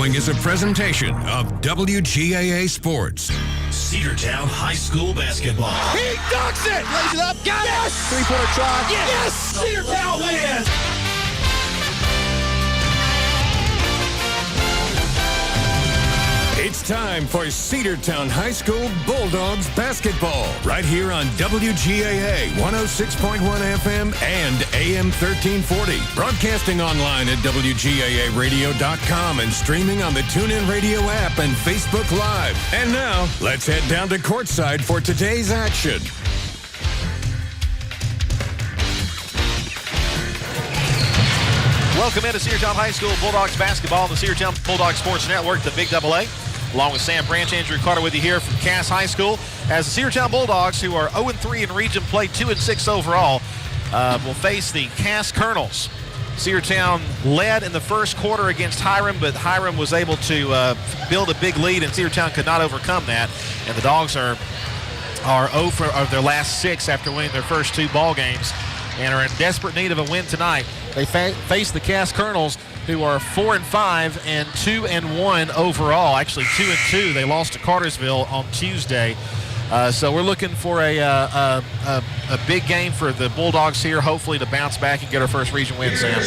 following is a presentation of WGAA Sports. Cedartown High School basketball. He dunks it! Lays it up, got it! Three-pointer try. Yes! Cedartown wins! It's time for Cedartown High School Bulldogs basketball right here on WGAA 106.1 FM and AM 1340. Broadcasting online at WGAAradio.com and streaming on the TuneIn Radio app and Facebook Live. And now, let's head down to courtside for today's action. Welcome into Cedartown High School Bulldogs basketball on the Cedartown Bulldogs Sports Network, the Big AA. Along with Sam Branch, Andrew Carter with you here from Cass High School. As the Cedartown Bulldogs, who are 0-3 in region play, 2-6 overall, will face the Cass Colonels. Cedartown led in the first quarter against Hiram, but Hiram was able to build a big lead, and Cedartown could not overcome that. And the Dogs are 0 for their last 6 after winning their first 2 ball games and are in desperate need of a win tonight. They face the Cass Colonels, who are 4-5 and 2-1 overall. Actually, 2-2. They lost to Cartersville on Tuesday. So we're looking for a big game for the Bulldogs here, hopefully to bounce back and get our first region win, Sam.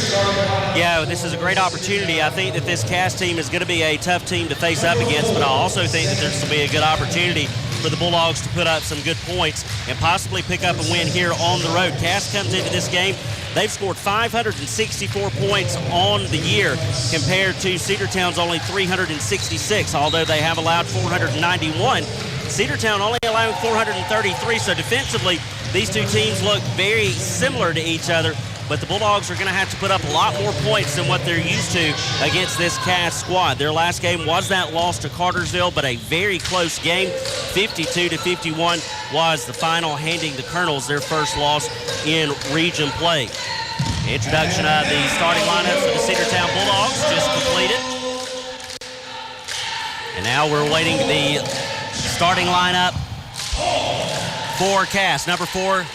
Yeah, this is a great opportunity. I think that this Cass team is going to be a tough team to face up against, but I also think that there's going to be a good opportunity for the Bulldogs to put up some good points and possibly pick up a win here on the road. Cass comes into this game. They've scored 564 points on the year compared to Cedartown's only 366, although they have allowed 491. Cedartown only allowing 433, so defensively, these two teams look very similar to each other, but the Bulldogs are going to have to put up a lot more points than what they're used to against this Cass squad. Their last game was that loss to Cartersville, but a very close game. 52-51 was the final, handing the Colonels their first loss in region play. Introduction of the starting lineup for the Cedartown Bulldogs just completed. And now we're waiting the starting lineup for Cass. Number 4,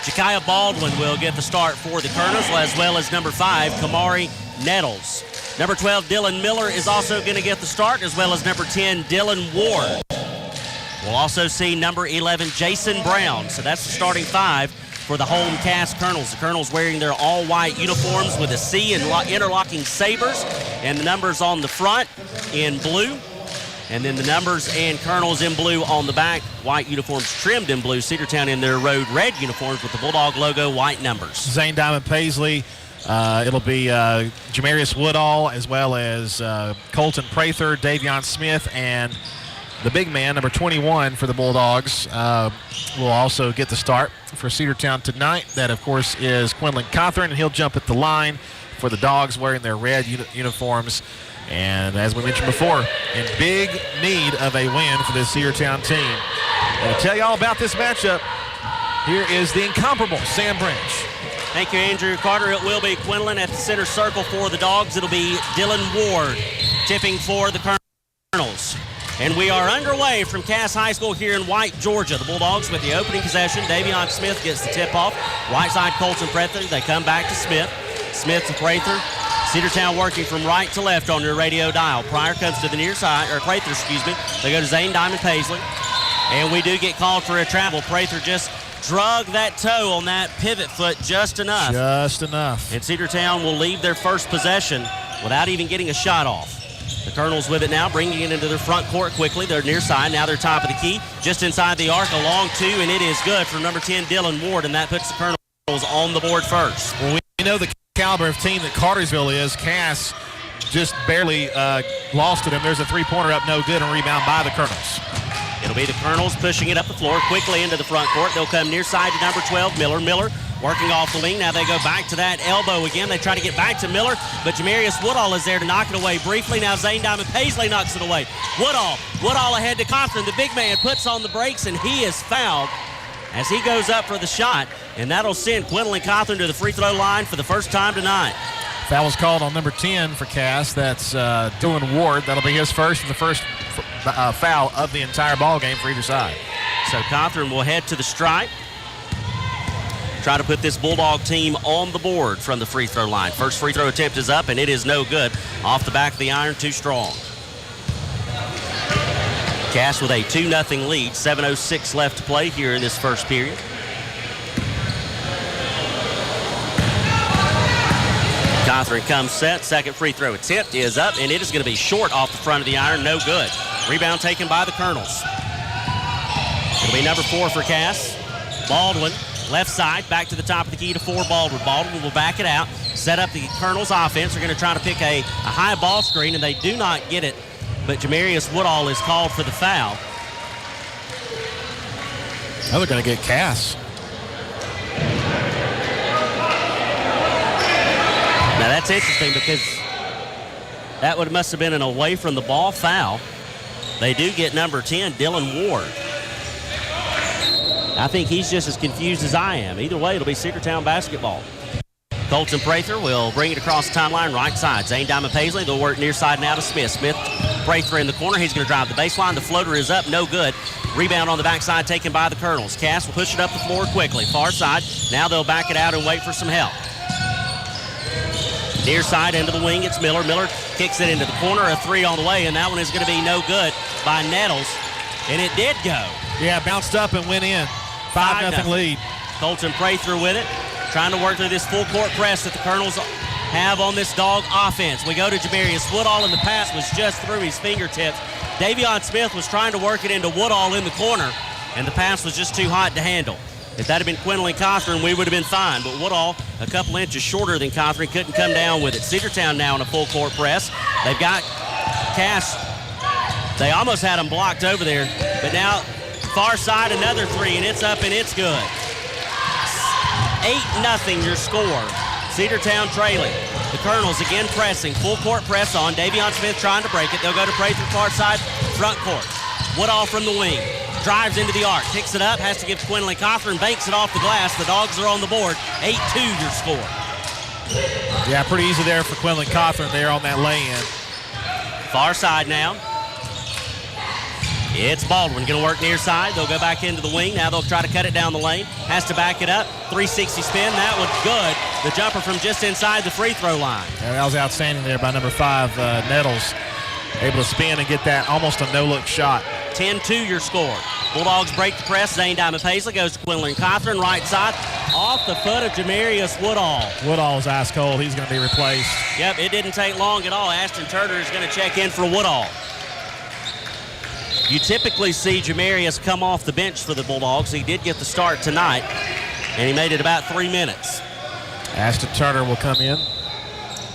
Ja'Kiah Baldwin will get the start for the Colonels, as well as number 5, Kamari Nettles. Number 12, Dylan Miller is also going to get the start, as well as number 10, Dylan Ward. We'll also see number 11, Jason Brown. So that's the starting 5 for the home Cass Colonels. The Colonels wearing their all-white uniforms with a C and interlocking sabers, and the numbers on the front in blue. And then the numbers and Colonels in blue on the back. White uniforms trimmed in blue. Cedartown in their road red uniforms with the Bulldog logo, white numbers. Zane Diamond Paisley. It'll be Jamarius Woodall, as well as Colton Prather, Davion Smith, and the big man, number 21 for the Bulldogs, will also get the start for Cedartown tonight. That, of course, is Quinlan Cothran, and he'll jump at the line for the Dogs wearing their red uniforms. And as we mentioned before, in big need of a win for this Cedartown team. And to tell you all about this matchup, here is the incomparable Sam Branch. Thank you, Andrew Carter. It will be Quinlan at the center circle for the Dogs. It'll be Dylan Ward tipping for the Colonels. And we are underway from Cass High School here in White, Georgia. The Bulldogs with the opening possession. Davion Smith gets the tip-off. Right side, Colton Prather. They come back to Smith. Smith to Prather. Cedartown working from right to left on your radio dial. Pryor comes to the near side, or Prather, excuse me. They go to Zane Diamond Paisley. And we do get called for a travel. Prather just drug that toe on that pivot foot just enough. Just enough. And Cedartown will leave their first possession without even getting a shot off. The Colonels with it now, bringing it into their front court quickly. They're near side. Now they're top of the key. Just inside the arc, a long 2, and it is good for number 10, Dylan Ward, and that puts the Colonels on the board first. Well, we know the caliber of team that Cartersville is. Cass just barely lost to them. There's a three-pointer up, no good, and rebound by the Colonels. It'll be the Colonels pushing it up the floor quickly into the front court. They'll come near side to number 12, Miller. Miller working off the wing. Now they go back to that elbow again. They try to get back to Miller, but Jamarius Woodall is there to knock it away briefly. Now Zane Diamond Paisley knocks it away. Woodall ahead to Cothran. The big man puts on the brakes, and he is fouled as he goes up for the shot, and that'll send Quinlan Cothran to the free throw line for the first time tonight. Foul was called on number 10 for Cass. That's Dylan Ward. That'll be his first and the first foul of the entire ball game for either side. So Cothran will head to the stripe. try to put this Bulldog team on the board from the free throw line. First free throw attempt is up, and it is no good. Off the back of the iron, too strong. Cass with a 2-0 lead. 7:06 left to play here in this first period. Cawthorn comes set. Second free throw attempt is up, and it is going to be short off the front of the iron. No good. Rebound taken by the Colonels. It'll be number 4 for Cass. Baldwin, left side, back to the top of the key to 4 Baldwin. Baldwin will back it out, set up the Colonels offense. They're going to try to pick a high ball screen, and they do not get it. But Jamarius Woodall is called for the foul. Now they're going to get Cass. Now that's interesting because that must have been an away from the ball foul. They do get number 10, Dylan Ward. I think he's just as confused as I am. Either way, it'll be Cedartown basketball. Colton Prather will bring it across the timeline, right side. Zane Diamond Paisley, they'll work near side now to Smith. Smith, Prather in the corner. He's going to drive the baseline. The floater is up, no good. Rebound on the backside taken by the Colonels. Cass will push it up the floor quickly. Far side. Now they'll back it out and wait for some help. Near side into the wing, it's Miller. Miller kicks it into the corner. A 3 on the way, and that one is going to be no good by Nettles. And it did go. Yeah, bounced up and went in. 5-0 lead. Colton Prather with it, trying to work through this full court press that the Colonels have on this Dog offense. We go to Jamarius Woodall, and the pass was just through his fingertips. Davion Smith was trying to work it into Woodall in the corner, and the pass was just too hot to handle. If that had been Quinlan Cawthorn, we would have been fine. But Woodall, a couple inches shorter than Cawthorn, couldn't come down with it. Cedartown now in a full court press. They've got Cass. They almost had him blocked over there, but now far side, another 3, and it's up and it's good. 8-0 your score. Cedartown trailing. The Colonels again pressing. Full court press on. Davion Smith trying to break it. They'll go to Prather far side, front court. Woodall from the wing. Drives into the arc. Picks it up. Has to give Quinlan Cawthorn. Banks it off the glass. The Dogs are on the board. 8-2 your score. Yeah, pretty easy there for Quinlan Cawthorn there on that lay-in. Far side now. It's Baldwin going to work near side. They'll go back into the wing. Now they'll try to cut it down the lane. Has to back it up. 360 spin. That was good. The jumper from just inside the free throw line. Yeah, that was outstanding there by number 5, Nettles. Able to spin and get that almost a no-look shot. 10-2 your score. Bulldogs break the press. Zane Diamond Paisley goes to Quinlan Cawthorn. Right side. Off the foot of Jamarius Woodall. Woodall's ice cold. He's going to be replaced. Yep, it didn't take long at all. Ashton Turner is going to check in for Woodall. You typically see Jamarius come off the bench for the Bulldogs. He did get the start tonight, and he made it about 3 minutes. Ashton Turner will come in.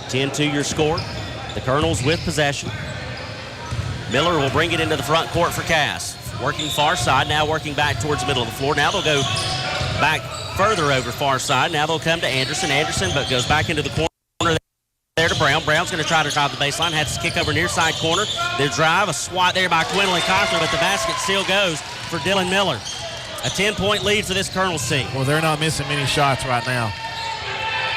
10-2 your score. The Colonels with possession. Miller will bring it into the front court for Cass. Working far side, now working back towards the middle of the floor. Now they'll go back further over far side. Now they'll come to Anderson. Anderson, but goes back into the corner there to Brown. Brown's going to try to drive the baseline. Has to kick over near side corner. They drive, a swat there by Quinlan Cawthorn, but the basket still goes for Dylan Miller. A 10-point lead for this Colonels team. Well, they're not missing many shots right now.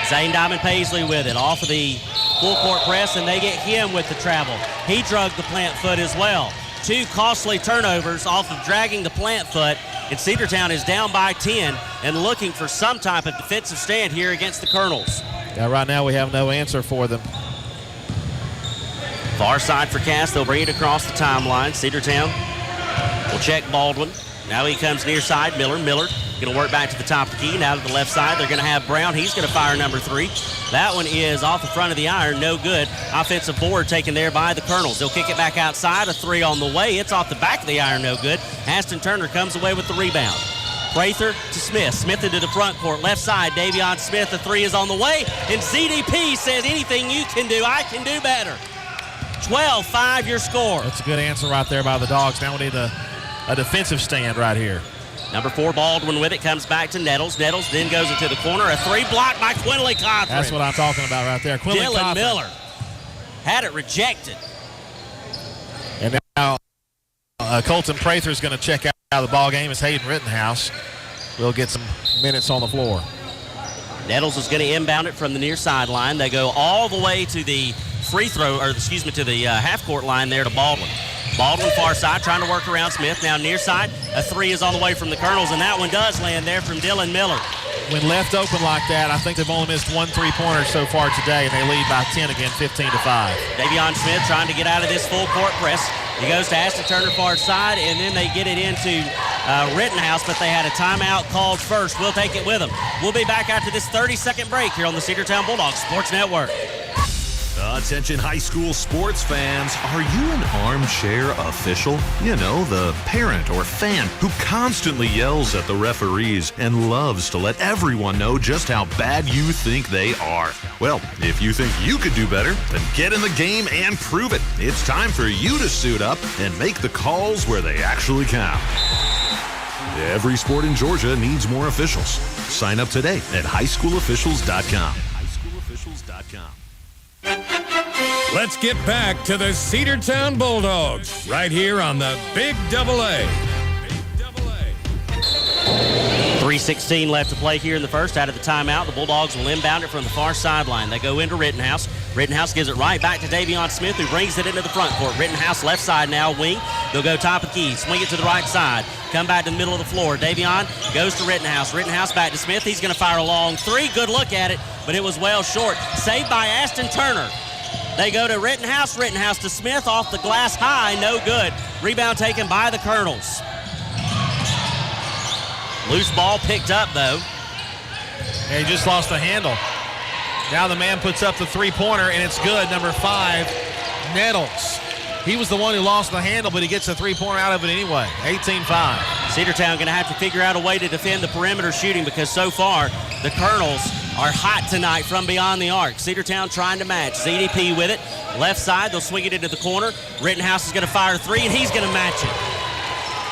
Zane Diamond Paisley with it off of the full court press, and they get him with the travel. He drugged the plant foot as well. 2 costly turnovers off of dragging the plant foot, and Cedartown is down by 10 and looking for some type of defensive stand here against the Colonels. Yeah, right now we have no answer for them. Far side for Cass. They'll bring it across the timeline. Cedartown will check Baldwin. Now he comes near side. Miller going to work back to the top of the key. Now to the left side. They're going to have Brown. He's going to fire number 3. That one is off the front of the iron. No good. Offensive board taken there by the Colonels. They'll kick it back outside. A 3 on the way. It's off the back of the iron. No good. Ashton Turner comes away with the rebound. Prather to Smith. Smith into the front court. Left side, Davion Smith. The 3 is on the way. And ZDP says, anything you can do, I can do better. 12-5 your score. That's a good answer right there by the Dogs. Now we need a defensive stand right here. Number 4, Baldwin with it. Comes back to Nettles. Nettles then goes into the corner. A 3 blocked by Quinlan Cawthorn. That's what I'm talking about right there. Quinlan Dylan Miller had it rejected. And now Colton Prather is going to check out of the ball game as Hayden Rittenhouse will get some minutes on the floor. Nettles is going to inbound it from the near sideline. They go all the way to the to the half-court line there to Baldwin. Baldwin far side trying to work around Smith. Now near side, a 3 is on the way from the Colonels, and that one does land there from Dylan Miller. when left open like that, I think they've only missed 1 3-pointer so far today, and they lead by 10 again, 15-5. Davion Smith trying to get out of this full court press. He goes to Ashton Turner far side, and then they get it into Rittenhouse, but they had a timeout called first. We'll take it with them. We'll be back after this 30-second break here on the Cedartown Bulldogs Sports Network. Attention high school sports fans, are you an armchair official? You know, the parent or fan who constantly yells at the referees and loves to let everyone know just how bad you think they are. Well, if you think you could do better, then get in the game and prove it. It's time for you to suit up and make the calls where they actually count. Every sport in Georgia needs more officials. Sign up today at highschoolofficials.com. highschoolofficials.com. Let's get back to the Cedartown Bulldogs right here on the Big Double A. 3:16 left to play here in the first. Out of the timeout, the Bulldogs will inbound it from the far sideline. They go into Rittenhouse. Rittenhouse gives it right back to Davion Smith, who brings it into the front court. Rittenhouse left side now, wing. They'll go top of key, swing it to the right side, come back to the middle of the floor. Davion goes to Rittenhouse. Rittenhouse back to Smith. He's going to fire a long three. Good look at it, but it was well short. Saved by Ashton Turner. They go to Rittenhouse. Rittenhouse to Smith off the glass high. No good. Rebound taken by the Colonels. Loose ball picked up, though. Yeah, he just lost the handle. Now the man puts up the 3-pointer, and it's good. Number 5, Nettles. He was the one who lost the handle, but he gets a 3-pointer out of it anyway. 18-5. Cedartown going to have to figure out a way to defend the perimeter shooting because so far the Colonels are hot tonight from beyond the arc. Cedartown trying to match. ZDP with it. Left side, they'll swing it into the corner. Rittenhouse is going to fire a 3, and he's going to match it.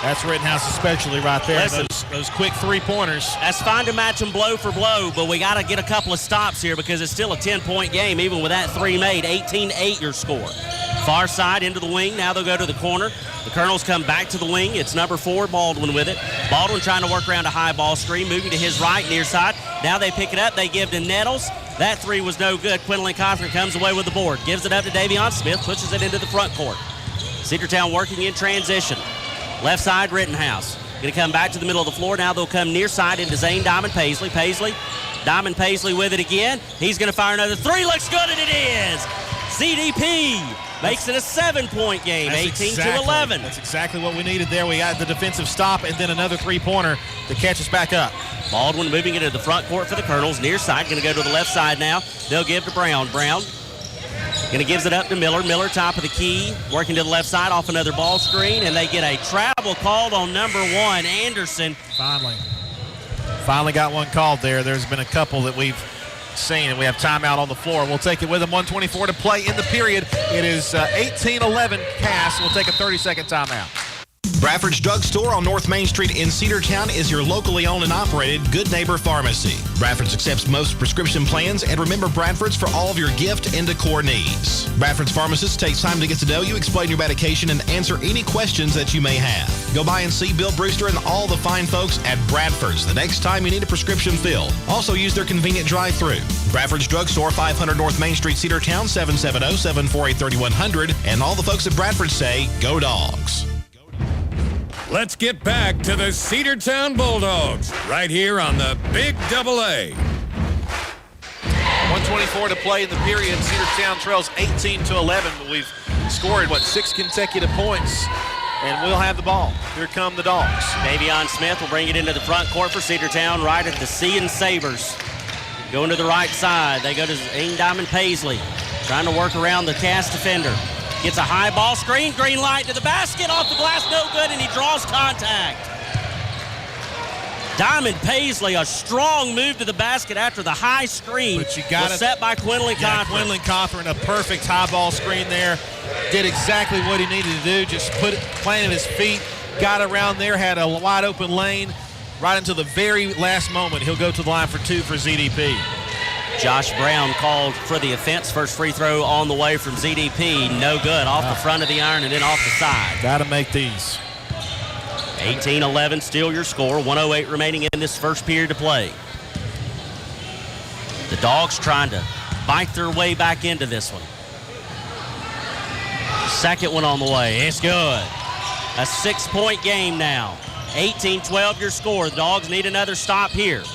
That's Rittenhouse especially right there. Listen, those quick 3-pointers. That's fine to match them blow for blow, but we got to get a couple of stops here because it's still a 10-point game, even with that 3 made. 18-8 your score. Far side into the wing. Now they'll go to the corner. The Colonels come back to the wing. It's number 4, Baldwin with it. Baldwin trying to work around a high ball screen, moving to his right, near side. Now they pick it up. They give to Nettles. That 3 was no good. Quinlan Cochran comes away with the board. Gives it up to Davion Smith. Pushes it into the front court. Cedartown working in transition. Left side, Rittenhouse. Going to come back to the middle of the floor. Now they'll come near side into Zane Diamond Paisley. Diamond Paisley with it again. He's going to fire another 3. Looks good, and it is. CDP makes it a 7-point game, 18-11. That's exactly what we needed there. We got the defensive stop and then another 3-pointer to catch us back up. Baldwin moving into the front court for the Colonels. Near side, going to go to the left side now. They'll give to Brown. Brown going to gives it up to Miller. Miller top of the key, working to the left side off another ball screen, and they get a travel called on number 1, Anderson. Finally got one called there. There's been a couple that we've seen, and we have timeout on the floor. We'll take it with them. 1:24 to play in the period. It is 18-11 Cass. We'll take a 30-second timeout. Bradford's Drug Store on North Main Street in Cedartown is your locally owned and operated Good Neighbor Pharmacy. Bradford's accepts most prescription plans, and remember Bradford's for all of your gift and decor needs. Bradford's pharmacist takes time to get to know you, explain your medication, and answer any questions that you may have. Go by and see Bill Brewster and all the fine folks at Bradford's the next time you need a prescription filled. Also use their convenient drive-thru. Bradford's Drug Store, 500 North Main Street, Cedartown, 770-748-3100. And all the folks at Bradford say, go Dogs. Let's get back to the Cedartown Bulldogs right here on the Big Double A. 1:24 to play in the period. Cedartown trails 18-11, but we've scored, 6 consecutive points, and we'll have the ball. Here come the Dogs. Davion Smith will bring it into the front court for Cedartown, right at the C and Sabres. Going to the right side. They go to Zane Diamond Paisley, trying to work around the Cass defender. Gets a high ball screen, green light to the basket, off the glass, no good, and he draws contact. Diamond Paisley, a strong move to the basket after the high screen was set by Quinlan Cochran. Quinlan Cochran, a perfect high ball screen there. Did exactly what he needed to do, just planted his feet, got around there, had a wide open lane right until the very last moment. He'll go to the line for 2 for ZDP. Josh Brown called for the offense. First free throw on the way from ZDP. No good. Off the front of the iron and then off the side. Got to make these. 18-11, still your score. 1:08 remaining in this first period to play. The Dogs trying to bite their way back into this one. Second one on the way. It's good. A 6-point game now. 18-12 your score. The Dogs need another stop here.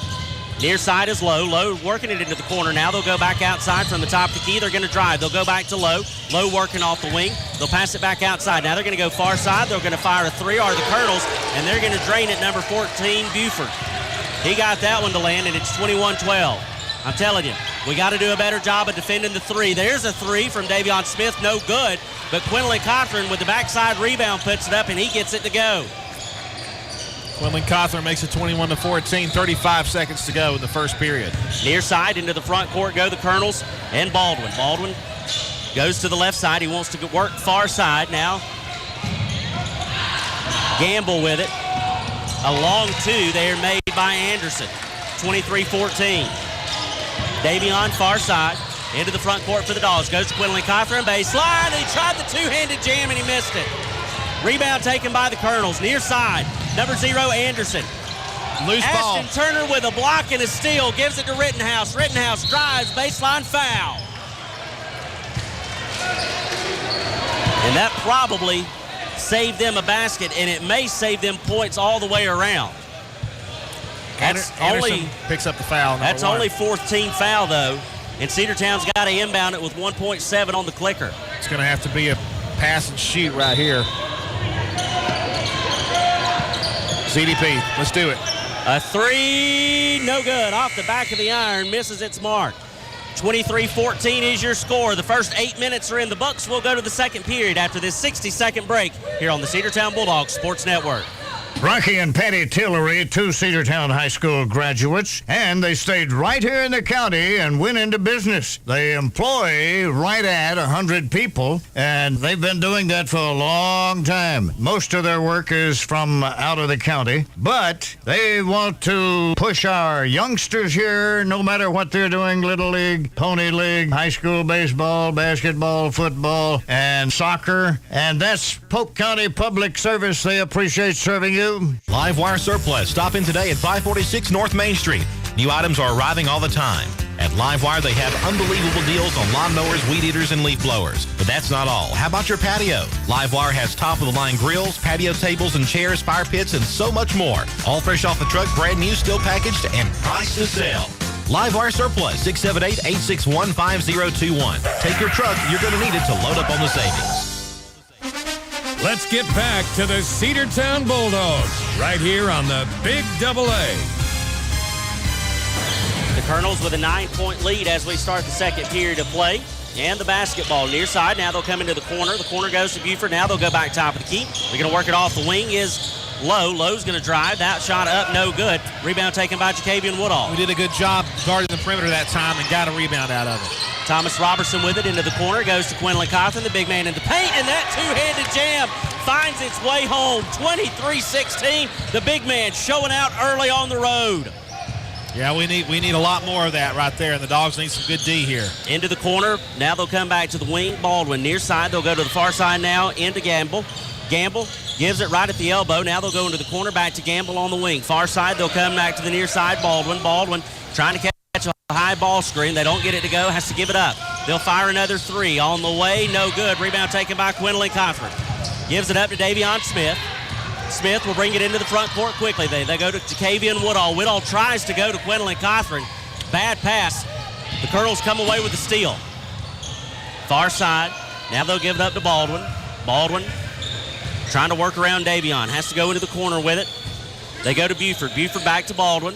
Near side is Lowe. Lowe working it into the corner now. They'll go back outside from the top of the key. They're going to drive. They'll go back to Lowe. Lowe working off the wing. They'll pass it back outside. Now they're going to go far side. They're going to fire a three, are the Colonels, and they're going to drain it, number 14, Buford. He got that one to land, and it's 21-12. I'm telling you, we got to do a better job of defending the three. There's a three from Davion Smith, no good, but Quinlan Cothran with the backside rebound puts it up, and he gets it to go. Quinlan Cothran makes it 21-14, 35 seconds to go in the first period. Near side into the front court go the Colonels and Baldwin. Baldwin goes to the left side. He wants to work far side now. Gamble with it. A long two there made by Anderson. 23-14. Davion far side. Into the front court for the Dogs. Goes to Quinlan Cothran, baseline. He tried the two-handed jam and he missed it. Rebound taken by the Colonels. Near side. Number 0, Anderson. Loose ball. Ashton Turner with a block and a steal. Gives it to Rittenhouse. Rittenhouse drives. Baseline foul. And that probably saved them a basket, and it may save them points all the way around. That's Anderson picks up the foul. That's only fourth team foul, though. And Cedartown's got to inbound it with 1.7 on the clicker. It's going to have to be a pass and shoot right here. CDP, let's do it. A three, no good. Off the back of the iron, misses its mark. 23-14 is your score. The first 8 minutes are in the books. We'll go to the second period after this 60-second break here on the Cedartown Bulldogs Sports Network. Rocky and Patty Tillery, 2 Cedartown High School graduates, and they stayed right here in the county and went into business. They employ right at 100 people, and they've been doing that for a long time. Most of their work is from out of the county, but they want to push our youngsters here, no matter what they're doing, Little League, Pony League, high school baseball, basketball, football, and soccer, and that's Polk County Public Service. They appreciate serving you. Livewire Surplus. Stop in today at 546 North Main Street. New items are arriving all the time. At Livewire, they have unbelievable deals on lawnmowers, weed eaters, and leaf blowers. But that's not all. How about your patio? Livewire has top-of-the-line grills, patio tables and chairs, fire pits, and so much more. All fresh off the truck, brand new, still packaged, and priced to sell. Livewire Surplus, 678-861-5021. Take your truck. You're going to need it to load up on the savings. Let's get back to the Cedartown Bulldogs right here on the Big Double A. The Colonels with a 9-point lead as we start the second period of play. And the basketball near side. Now they'll come into the corner. The corner goes to Buford. Now they'll go back top of the key. They're going to work it off the wing is Lowe. Lowe's going to drive. That shot up, no good. Rebound taken by Jacavian Woodall. We did a good job guarding the perimeter that time and got a rebound out of it. Thomas Robertson with it into the corner. Goes to Quinlan Cothran, the big man in the paint. And that two-handed jam finds its way home. 23-16. The big man showing out early on the road. Yeah, we need a lot more of that right there, and the Dogs need some good D here. Into the corner. Now they'll come back to the wing. Baldwin near side. They'll go to the far side now. Into Gamble. Gamble gives it right at the elbow. Now they'll go into the corner. Back to Gamble on the wing. Far side. They'll come back to the near side. Baldwin. Baldwin trying to catch a high ball screen. They don't get it to go. Has to give it up. They'll fire another three. On the way. No good. Rebound taken by Quinlan Cothran. Gives it up to Davion Smith. Smith will bring it into the front court quickly. They go to Jacavian Woodall. Woodall tries to go to Quinlan Cothran. Bad pass. The Colonels come away with the steal. Far side. Now they'll give it up to Baldwin. Baldwin trying to work around Davion. Has to go into the corner with it. They go to Buford. Buford back to Baldwin.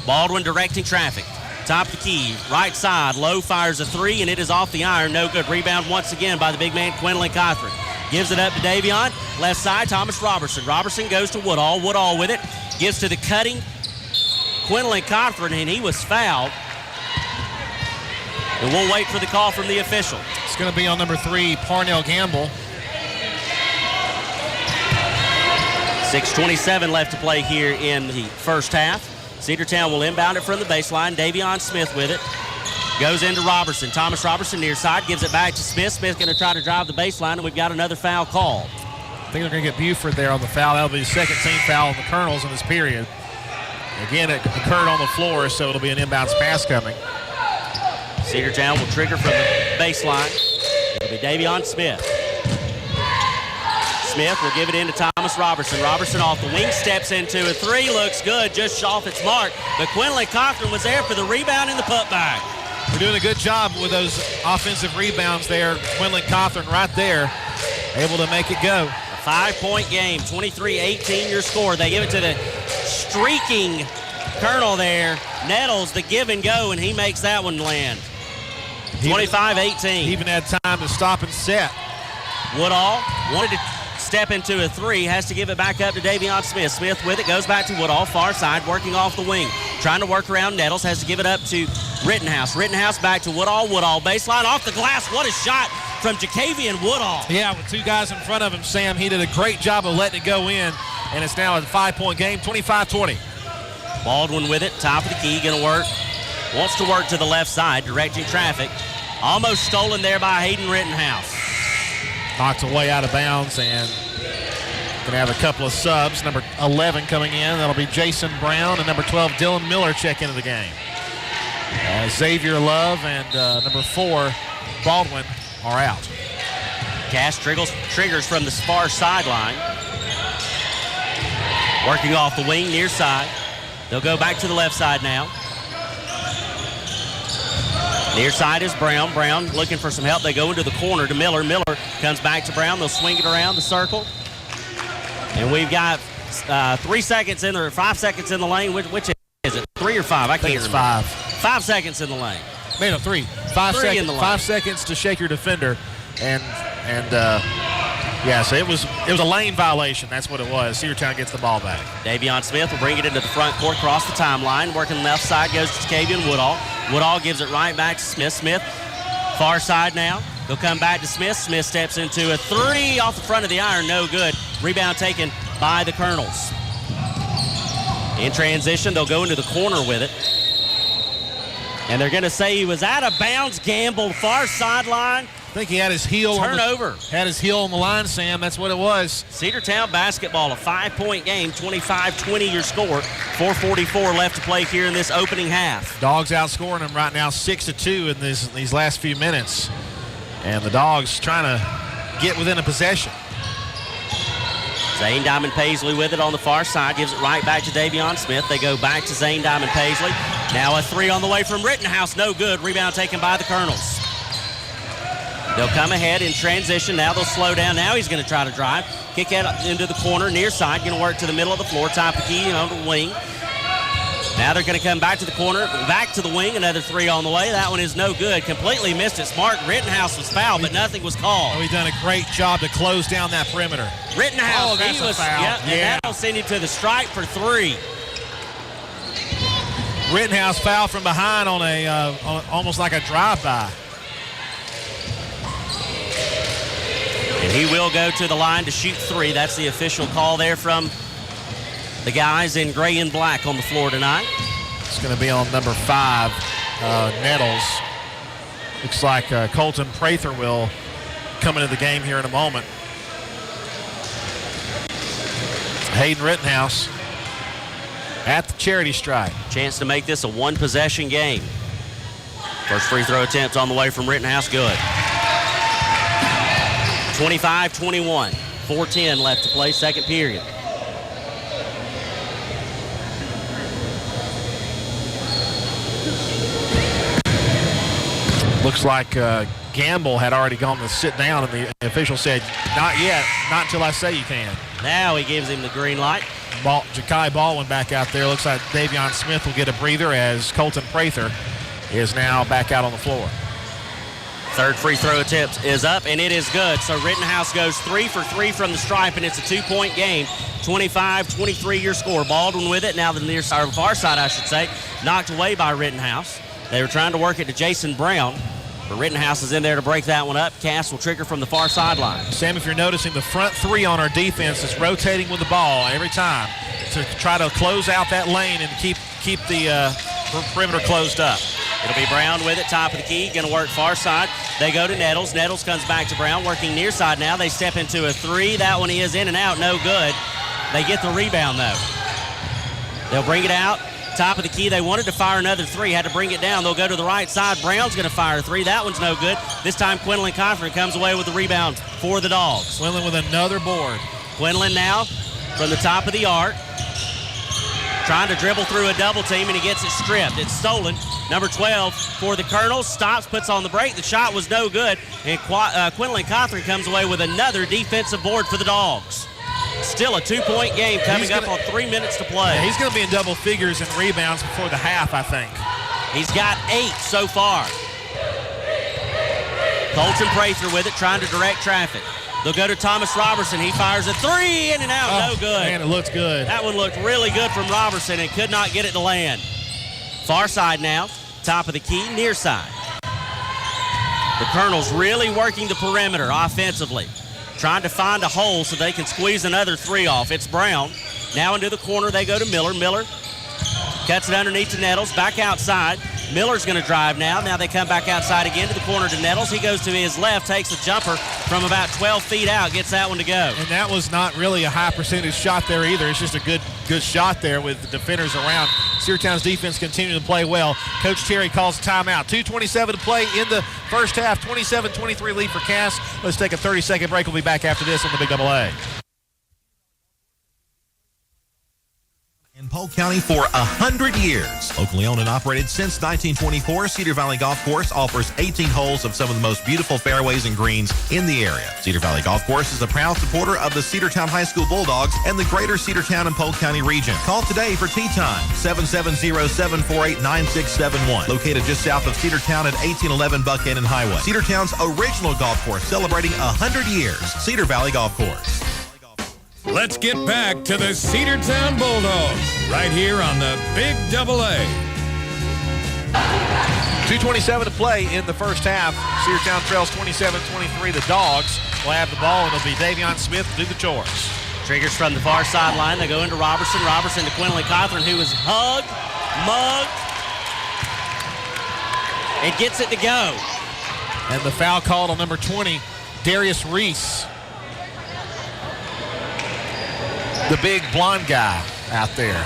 Baldwin directing traffic. Top of the key. Right side. Lowe fires a three, and it is off the iron. No good. Rebound once again by the big man, Quinlan Cothran. Gives it up to Davion. Left side, Thomas Robertson. Robertson goes to Woodall. Woodall with it. Gives to the cutting Quinlan Cothran, and he was fouled. And we'll wait for the call from the official. It's going to be on number 3, Parnell Gamble. 6:27 left to play here in the first half. Cedartown will inbound it from the baseline. Davion Smith with it. Goes into Robertson. Thomas Robertson near side. Gives it back to Smith. Smith's going to try to drive the baseline, and we've got another foul call. I think they're going to get Buford there on the foul. That'll be the second team foul on the Colonels in this period. Again, it occurred on the floor, so it'll be an inbounds pass coming. Cedartown will trigger from the baseline. It'll be Davion Smith. Smith will give it in to Thomas Thomas Robertson. Robertson off the wing, steps into a three, looks good, just off its mark. But Quinlan Cochran was there for the rebound and the putback. We're doing a good job with those offensive rebounds there. Quinlan Cochran right there, able to make it go. A 5-point game, 23-18 your score. They give it to the streaking Colonel there. Nettles, the give and go, and he makes that one land. 25-18. Even had time to stop and set. Woodall wanted to step into a three, has to give it back up to Davion Smith. Smith with it, goes back to Woodall, far side, working off the wing. Trying to work around Nettles, has to give it up to Rittenhouse. Rittenhouse back to Woodall. Woodall baseline off the glass. What a shot from Jacavian Woodall. Yeah, with two guys in front of him, Sam, he did a great job of letting it go in, and it's now a 5-point game, 25-20. Baldwin with it, top of the key, gonna work. Wants to work to the left side, directing traffic. Almost stolen there by Hayden Rittenhouse. Knocked away out of bounds, and going to have a couple of subs. Number 11 coming in. That'll be Jason Brown, and number 12, Dylan Miller, check into the game. Xavier Love and number 4, Baldwin, are out. Cash triggers from the far sideline. Working off the wing, near side. They'll go back to the left side now. Near side is Brown. Brown looking for some help. They go into the corner to Miller. Miller comes back to Brown. They'll swing it around the circle. And we've got 3 seconds in there, 5 seconds in the lane. Which is it? 3 or 5? I can't remember. 5. 5 seconds in the lane. No, 3. 5 3 seconds. in the lane. 5 seconds to shake your defender, and yeah. So it was a lane violation. That's what it was. Cedartown gets the ball back. Davion Smith will bring it into the front court, cross the timeline. Working left side goes to Jacavian Woodall. Woodall gives it right back to Smith. Smith, far side now. They'll come back to Smith. Smith steps into a three off the front of the iron. No good. Rebound taken by the Colonels. In transition, they'll go into the corner with it. And they're going to say he was out of bounds, gambled far sideline. I think he had his heel Turnover. Had his heel on the line, Sam. That's what it was. Cedartown basketball, a 5-point game, 25-20 your score. 4:44 left to play here in this opening half. Dogs outscoring them right now 6-2 in these last few minutes. And the Dogs trying to get within a possession. Zane Diamond Paisley with it on the far side, gives it right back to Davion Smith. They go back to Zane Diamond Paisley. Now a three on the way from Rittenhouse, no good. Rebound taken by the Colonels. They'll come ahead in transition. Now they'll slow down. Now he's going to try to drive. Kick it into the corner, near side. Going to work to the middle of the floor. Top of the key on the wing. Now they're going to come back to the corner, back to the wing. Another three on the way. That one is no good. Completely missed it. Smart. Rittenhouse was fouled, but nothing was called. Oh, he's done a great job to close down that perimeter. Rittenhouse, that's he a was, foul. yep, and that'll send him to the stripe for 3. Rittenhouse fouled from behind on almost like a drive-by. And he will go to the line to shoot 3. That's the official call there from the guys in gray and black on the floor tonight. It's going to be on number 5, Nettles. Looks like Colton Prather will come into the game here in a moment. Hayden Rittenhouse at the charity stripe. Chance to make this a 1-possession game. First free throw attempt on the way from Rittenhouse, good. 25-21, 4:10 left to play, second period. Looks like Gamble had already gone to sit down, and the official said, not yet, not until I say you can. Now he gives him the green light. Ja'Kai Baldwin back out there. Looks like Davion Smith will get a breather as Colton Prather is now back out on the floor. Third free throw attempt is up, and it is good. So Rittenhouse goes 3 for 3 from the stripe, and it's a 2-point game. 25-23 your score. Baldwin with it. Now the near side, or far side, I should say, knocked away by Rittenhouse. They were trying to work it to Jason Brown, but Rittenhouse is in there to break that one up. Cass will trigger from the far sideline. Sam, if you're noticing, the front 3 on our defense is rotating with the ball every time to try to close out that lane and keep the perimeter closed up. It'll be Brown with it, top of the key, going to work far side. They go to Nettles. Nettles comes back to Brown, working near side now. They step into a 3. That one is in and out, no good. They get the rebound, though. They'll bring it out. Top of the key, they wanted to fire another 3, had to bring it down. They'll go to the right side. Brown's going to fire a 3. That one's no good. This time, Quinlan Cochran comes away with the rebound for the Dogs. Quinlan with another board. Quinlan now from the top of the arc. Trying to dribble through a double team, and he gets it stripped. It's stolen. Number 12 for the Colonels. Stops, puts on the break. The shot was no good, and Quinlan Cothran comes away with another defensive board for the Dogs. Still a 2-point game coming up on 3 minutes to play. Yeah, he's going to be in double figures in rebounds before the half, I think. He's got 8 so far. Colton Prather with it, trying to direct traffic. They'll go to Thomas Robertson. He fires a 3, in and out, no good. Man, it looks good. That one looked really good from Robertson and could not get it to land. Far side now, top of the key, near side. The Colonels really working the perimeter offensively, trying to find a hole so they can squeeze another 3 off. It's Brown. Now into the corner they go to Miller. Miller cuts it underneath to Nettles, back outside. Miller's going to drive now. Now they come back outside again to the corner to Nettles. He goes to his left, takes a jumper from about 12 feet out, gets that one to go. And that was not really a high percentage shot there either. It's just a good shot there with the defenders around. Cedartown's defense continuing to play well. Coach Terry calls a timeout. 2:27 to play in the first half. 27-23 lead for Cass. Let's take a 30-second break. We'll be back after this on the Big Double A. In Polk County for 100 years. Locally owned and operated since 1924, Cedar Valley Golf Course offers 18 holes of some of the most beautiful fairways and greens in the area. Cedar Valley Golf Course is a proud supporter of the Cedartown High School Bulldogs and the greater Cedartown and Polk County region. Call today for tee time, 770-748-9671. Located just south of Cedartown at 1811 Buckhannon Highway. Cedartown's original golf course celebrating 100 years. Cedar Valley Golf Course. Let's get back to the Cedartown Bulldogs right here on the Big Double A. 2:27 to play in the first half. Cedartown trails 27-23. The Dogs will have the ball, and it'll be Davion Smith to do the chores. Triggers from the far sideline. They go into Robertson. Robertson to Quinlan Cothran, who is hugged, mugged, and gets it to go. And the foul called on number 20, Darius Reese. The big blonde guy out there.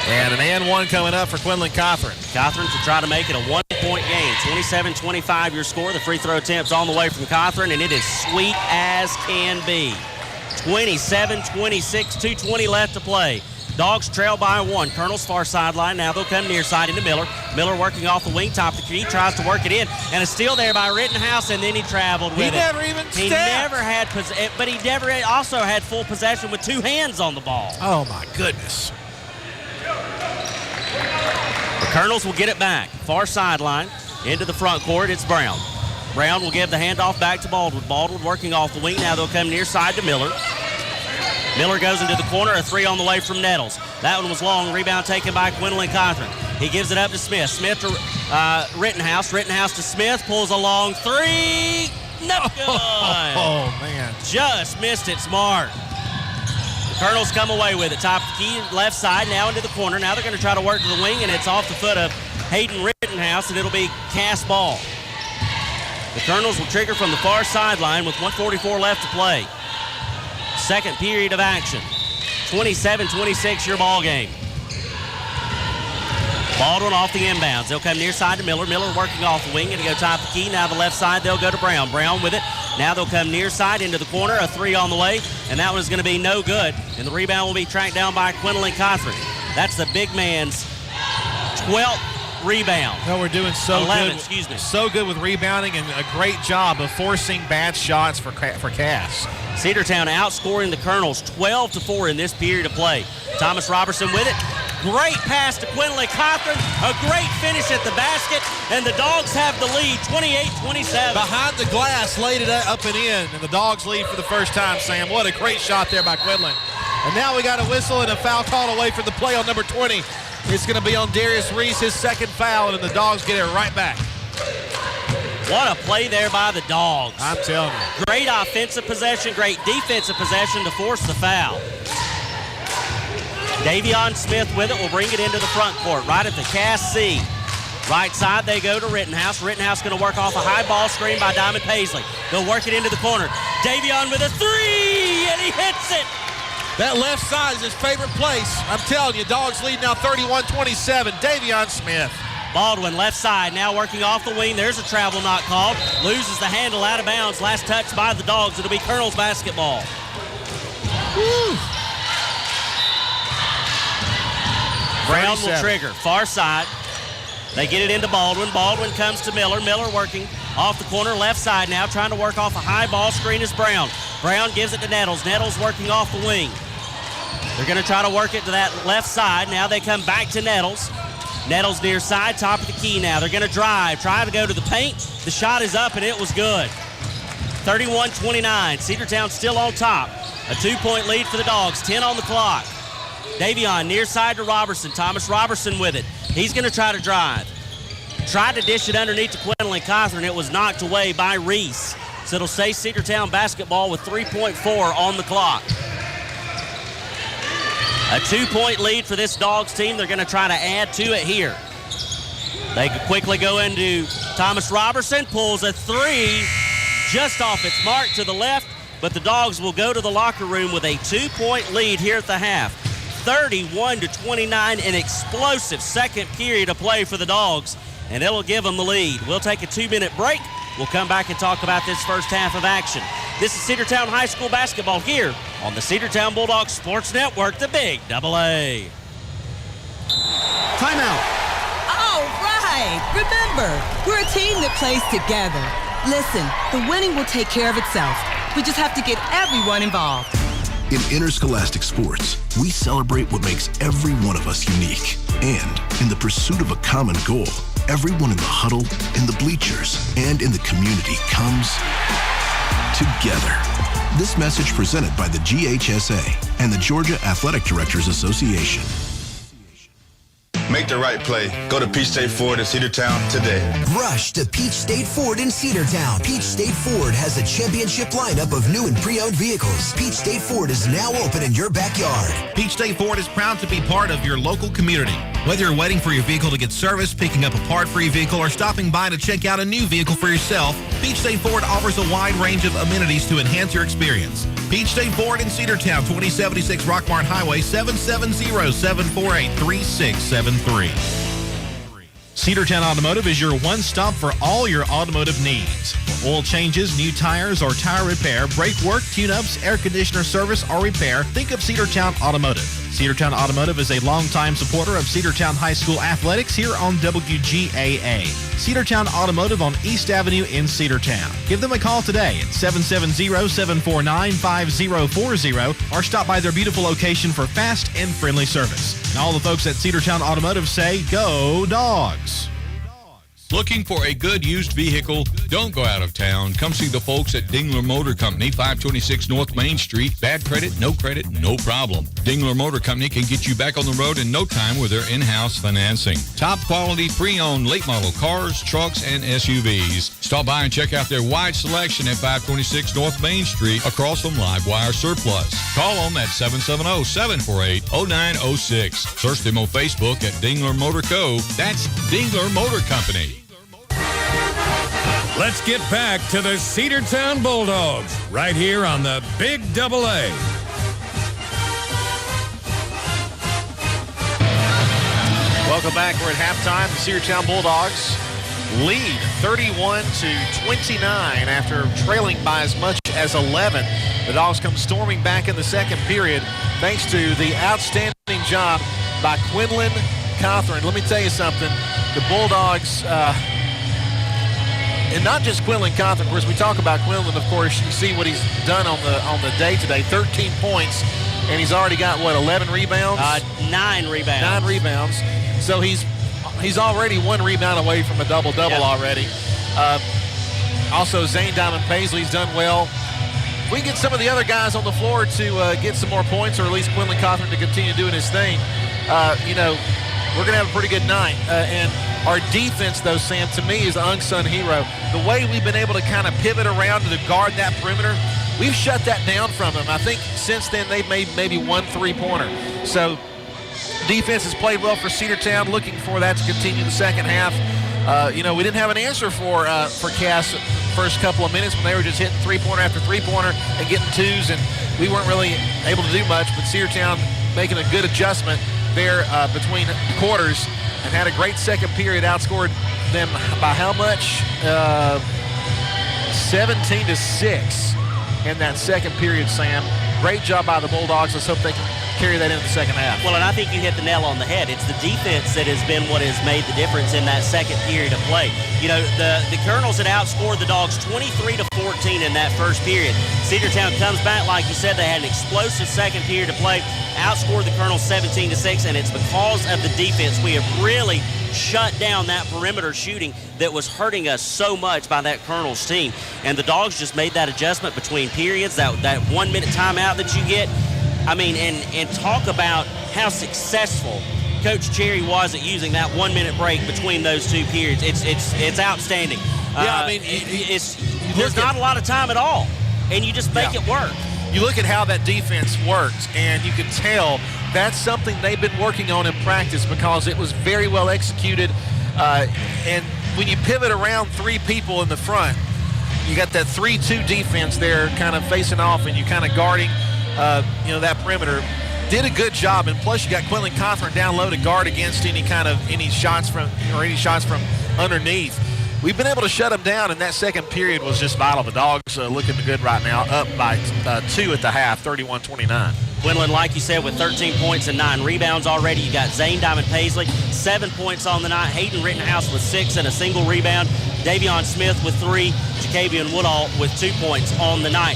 And an and one coming up for Quinlan Cothran. Cothran to try to make it a 1-point game. 27-25 your score. The free throw attempt's on the way from Cothran, and it is sweet as can be. 27-26, 2:20 left to play. Dogs trail by 1. Colonel's far sideline. Now they'll come near side into Miller. Miller working off the wing, top of the key, tries to work it in. And a steal there by Rittenhouse, and then he traveled with it. He never even stepped. He never had but he never also had full possession with 2 hands on the ball. Oh, my goodness. The Colonels will get it back. Far sideline into the front court. It's Brown. Brown will give the handoff back to Baldwin. Baldwin working off the wing. Now they'll come near side to Miller. Miller goes into the corner, a 3 on the way from Nettles. That one was long, rebound taken by Quinlan Cothran. He gives it up to Smith. Smith to Rittenhouse. Rittenhouse to Smith, pulls a long 3. No good. Oh, man. Just missed it smart. The Colonels come away with it. Top of the key, left side, now into the corner. Now they're going to try to work to the wing, and it's off the foot of Hayden Rittenhouse, and it'll be cast ball. The Colonels will trigger from the far sideline with 1:44 left to play. Second period of action. 27-26 your ball game. Baldwin off the inbounds. They'll come near side to Miller. Miller working off the wing and to go top of the key. Now the left side, they'll go to Brown. Brown with it. Now they'll come near side into the corner. A 3 on the way, and that one is going to be no good. And the rebound will be tracked down by Quinlan Cothran. That's the big man's 12th rebound. No, we're doing so 11, good. excuse me. So good with rebounding and a great job of forcing bad shots for Cass. Cedartown outscoring the Colonels 12-4 in this period of play. Thomas Robertson with it. Great pass to Quinlan Cothran. A great finish at the basket, and the Dogs have the lead, 28-27. Behind the glass, laid it up and in, and the Dogs lead for the first time, Sam. What a great shot there by Quinlan. And now we got a whistle and a foul call away from the play on number 20. It's going to be on Darius Reese, his second foul, and the Dogs get it right back. What a play there by the Dogs. I'm telling you. Great offensive possession, great defensive possession to force the foul. Davion Smith with it will bring it into the front court, right at the Cass C. Right side, they go to Rittenhouse. Rittenhouse going to work off a high ball screen by Diamond Paisley. They'll work it into the corner. Davion with a 3, and he hits it. That left side is his favorite place. I'm telling you, Dogs lead now 31-27. Davion Smith. Baldwin left side, now working off the wing. There's a travel not called. Loses the handle out of bounds. Last touch by the Dogs. It'll be Colonel's basketball. Woo. Brown will trigger. Far side. They get it into Baldwin. Baldwin comes to Miller. Miller working off the corner, left side now, trying to work off a high ball screen is Brown. Brown gives it to Nettles. Nettles working off the wing. They're going to try to work it to that left side. Now they come back to Nettles. Nettles near side, top of the key now. They're going to drive, try to go to the paint. The shot is up, and it was good. 31-29. Cedartown still on top. A 2-point lead for the Dogs. 10 on the clock. Davion near side to Robertson. Thomas Robertson with it. He's going to try to drive. Tried to dish it underneath to Quinlan Cawthorn. It was knocked away by Reese. So it'll stay Cedartown basketball with 3.4 on the clock. A 2-point lead for this Dogs team. They're going to try to add to it here. They quickly go into Thomas Robertson. Pulls a three just off its mark to the left. But the Dogs will go to the locker room with a 2-point lead here at the half. 31-29, an explosive second period of play for the Dogs, and it'll give them the lead. We'll take a 2-minute break. We'll come back and talk about this first half of action. This is Cedartown High School basketball here on the Cedartown Bulldogs Sports Network, the Big AA. Timeout. All right. Remember, we're a team that plays together. Listen, the winning will take care of itself. We just have to get everyone involved. In interscholastic sports, we celebrate what makes every one of us unique. And in the pursuit of a common goal, everyone in the huddle, in the bleachers, and in the community comes together. This message presented by the GHSA and the Georgia Athletic Directors Association. Make the right play. Go to Peach State Ford in Cedartown today. Rush to Peach State Ford in Cedartown. Peach State Ford has a championship lineup of new and pre-owned vehicles. Peach State Ford is now open in your backyard. Peach State Ford is proud to be part of your local community. Whether you're waiting for your vehicle to get serviced, picking up a part for your vehicle, or stopping by to check out a new vehicle for yourself, Peach State Ford offers a wide range of amenities to enhance your experience. Peach State Ford in Cedartown, 2076 Rockmart Highway, 770-748-3673. Cedartown Automotive is your one stop for all your automotive needs. For oil changes, new tires, or tire repair, brake work, tune-ups, air conditioner service, or repair, think of Cedartown Automotive. Cedartown Automotive is a longtime supporter of Cedartown High School athletics here on WGAA. Cedartown Automotive on East Avenue in Cedartown. Give them a call today at 770-749-5040 or stop by their beautiful location for fast and friendly service. And all the folks at Cedartown Automotive say, go Dogs! Looking for a good used vehicle? Don't go out of town. Come see the folks at Dingler Motor Company, 526 North Main Street. Bad credit, no problem. Dingler Motor Company can get you back on the road in no time with their in-house financing. Top quality pre-owned late model cars, trucks, and SUVs. Stop by and check out their wide selection at 526 North Main Street across from Livewire Surplus. Call them at 770-748-0906. Search them on Facebook at Dingler Motor Co. That's Dingler Motor Company. Let's get back to the Cedartown Bulldogs right here on the Big AA. Welcome back. We're at halftime. The Cedartown Bulldogs lead 31-29 after trailing by as much as 11. The Dogs come storming back in the second period thanks to the outstanding job by Quinlan Cawthorn. Let me tell you something. The Bulldogs... and not just Quinlan Cawthorn. Of course, we talk about Quinlan, of course. You see what he's done on the day today. 13 points, and he's already got, 11 rebounds? 9 rebounds. 9 rebounds. So he's already 1 rebound away from a double-double already. Also, Zane Diamond Paisley's done well. If we can get some of the other guys on the floor to get some more points, or at least Quinlan Cawthorn to continue doing his thing, we're going to have a pretty good night. And our defense, though, Sam, to me is the unsung hero. The way we've been able to kind of pivot around to guard that perimeter, we've shut that down from them. I think since then they've made maybe 1 3-pointer. So defense has played well for Cedartown, looking for that to continue in the second half. We didn't have an answer for Cass first couple of minutes when they were just hitting 3-pointer after 3-pointer and getting twos, and we weren't really able to do much, but Cedartown making a good adjustment there between quarters and had a great second period, outscored them by how much? 17-6 in that second period, Sam. great job by the Bulldogs. Let's hope they can carry that into the second half. Well, and I think you hit the nail on the head. It's the defense that has been what has made the difference in that second period of play. You know, the Colonels had outscored the Dogs 23-14 in that first period. Cedartown comes back, like you said, they had an explosive second period of play, outscored the Colonels 17-6, and it's because of the defense. We have really shut down that perimeter shooting that was hurting us so much by that Colonels team. And the Dogs just made that adjustment between periods, that 1 minute timeout that you get. I mean, and talk about how successful Coach Cherry was at using that 1 minute break between those two periods. It's outstanding. Yeah, I mean, there's not a lot of time at all, and you just make it work. You look at how that defense works, and you can tell that's something they've been working on in practice because it was very well executed. And when you pivot around three people in the front, you got that 3-2 defense there kind of facing off, and you kind of guarding that perimeter. Did a good job, and plus you got Quinlan Cothran down low to guard against any shots from underneath. We've been able to shut them down, and that second period was just vital. The Dogs looking good right now, up by 2 at the half, 31-29. Quinlan, like you said, with 13 points and 9 rebounds already. You got Zane Diamond Paisley, 7 points on the night. Hayden Rittenhouse with 6 and a single rebound. Davion Smith with 3. Jacavian Woodall with 2 points on the night.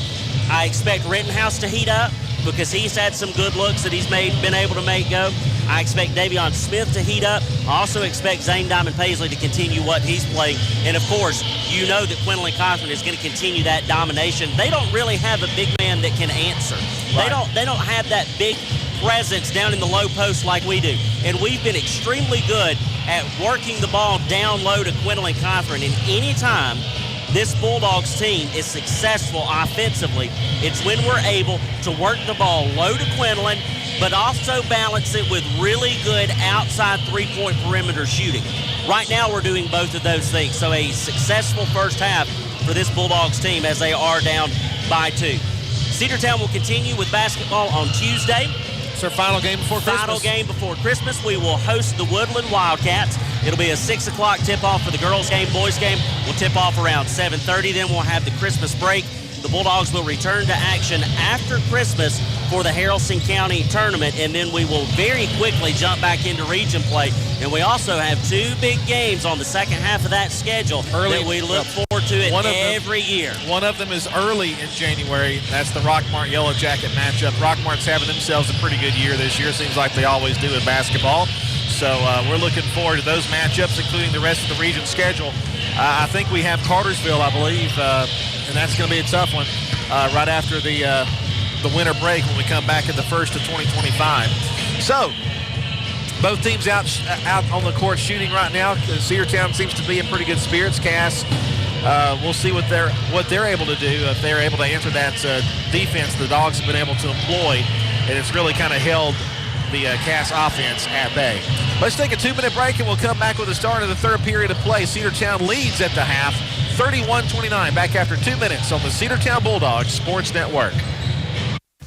I expect Rittenhouse to heat up because he's had some good looks that he's been able to make go. I expect Davion Smith to heat up. I also expect Zane Diamond Paisley to continue what he's playing. And, of course, you know that Quinlan Cothran is going to continue that domination. They don't really have a big man that can answer. Right. They don't have that big presence down in the low post like we do. And we've been extremely good at working the ball down low to Quinlan Cothran. And any time this Bulldogs team is successful offensively, it's when we're able to work the ball low to Quinlan, but also balance it with really good outside three-point perimeter shooting. Right now we're doing both of those things. So a successful first half for this Bulldogs team as they are down by 2. Cedartown will continue with basketball on Tuesday. It's our final game before Christmas. Final game before Christmas. We will host the Woodland Wildcats. It'll be a 6 o'clock tip-off for the girls' game. Boys' game will tip off around 7:30. Then we'll have the Christmas break. The Bulldogs will return to action after Christmas for the Haralson County tournament, and then we will very quickly jump back into region play. And we also have 2 big games on the second half of that schedule that we look forward to it every year. One of them is early in January. That's the Rockmart Yellow Jacket matchup. Rockmart's having themselves a pretty good year this year. Seems like they always do in basketball. So we're looking forward to those matchups, including the rest of the region schedule. I think we have Cartersville, I believe, and that's going to be a tough one right after the winter break when we come back at the first of 2025. So both teams out on the court shooting right now. Cedartown seems to be in pretty good spirits. Cass, we'll see what they're able to do if they're able to answer that defense the Dogs have been able to employ, and it's really kind of held the Cass offense at bay. Let's take a 2-minute break, and we'll come back with the start of the third period of play. Cedartown leads at the half, 31-29. Back after 2 minutes on the Cedartown Bulldogs Sports Network.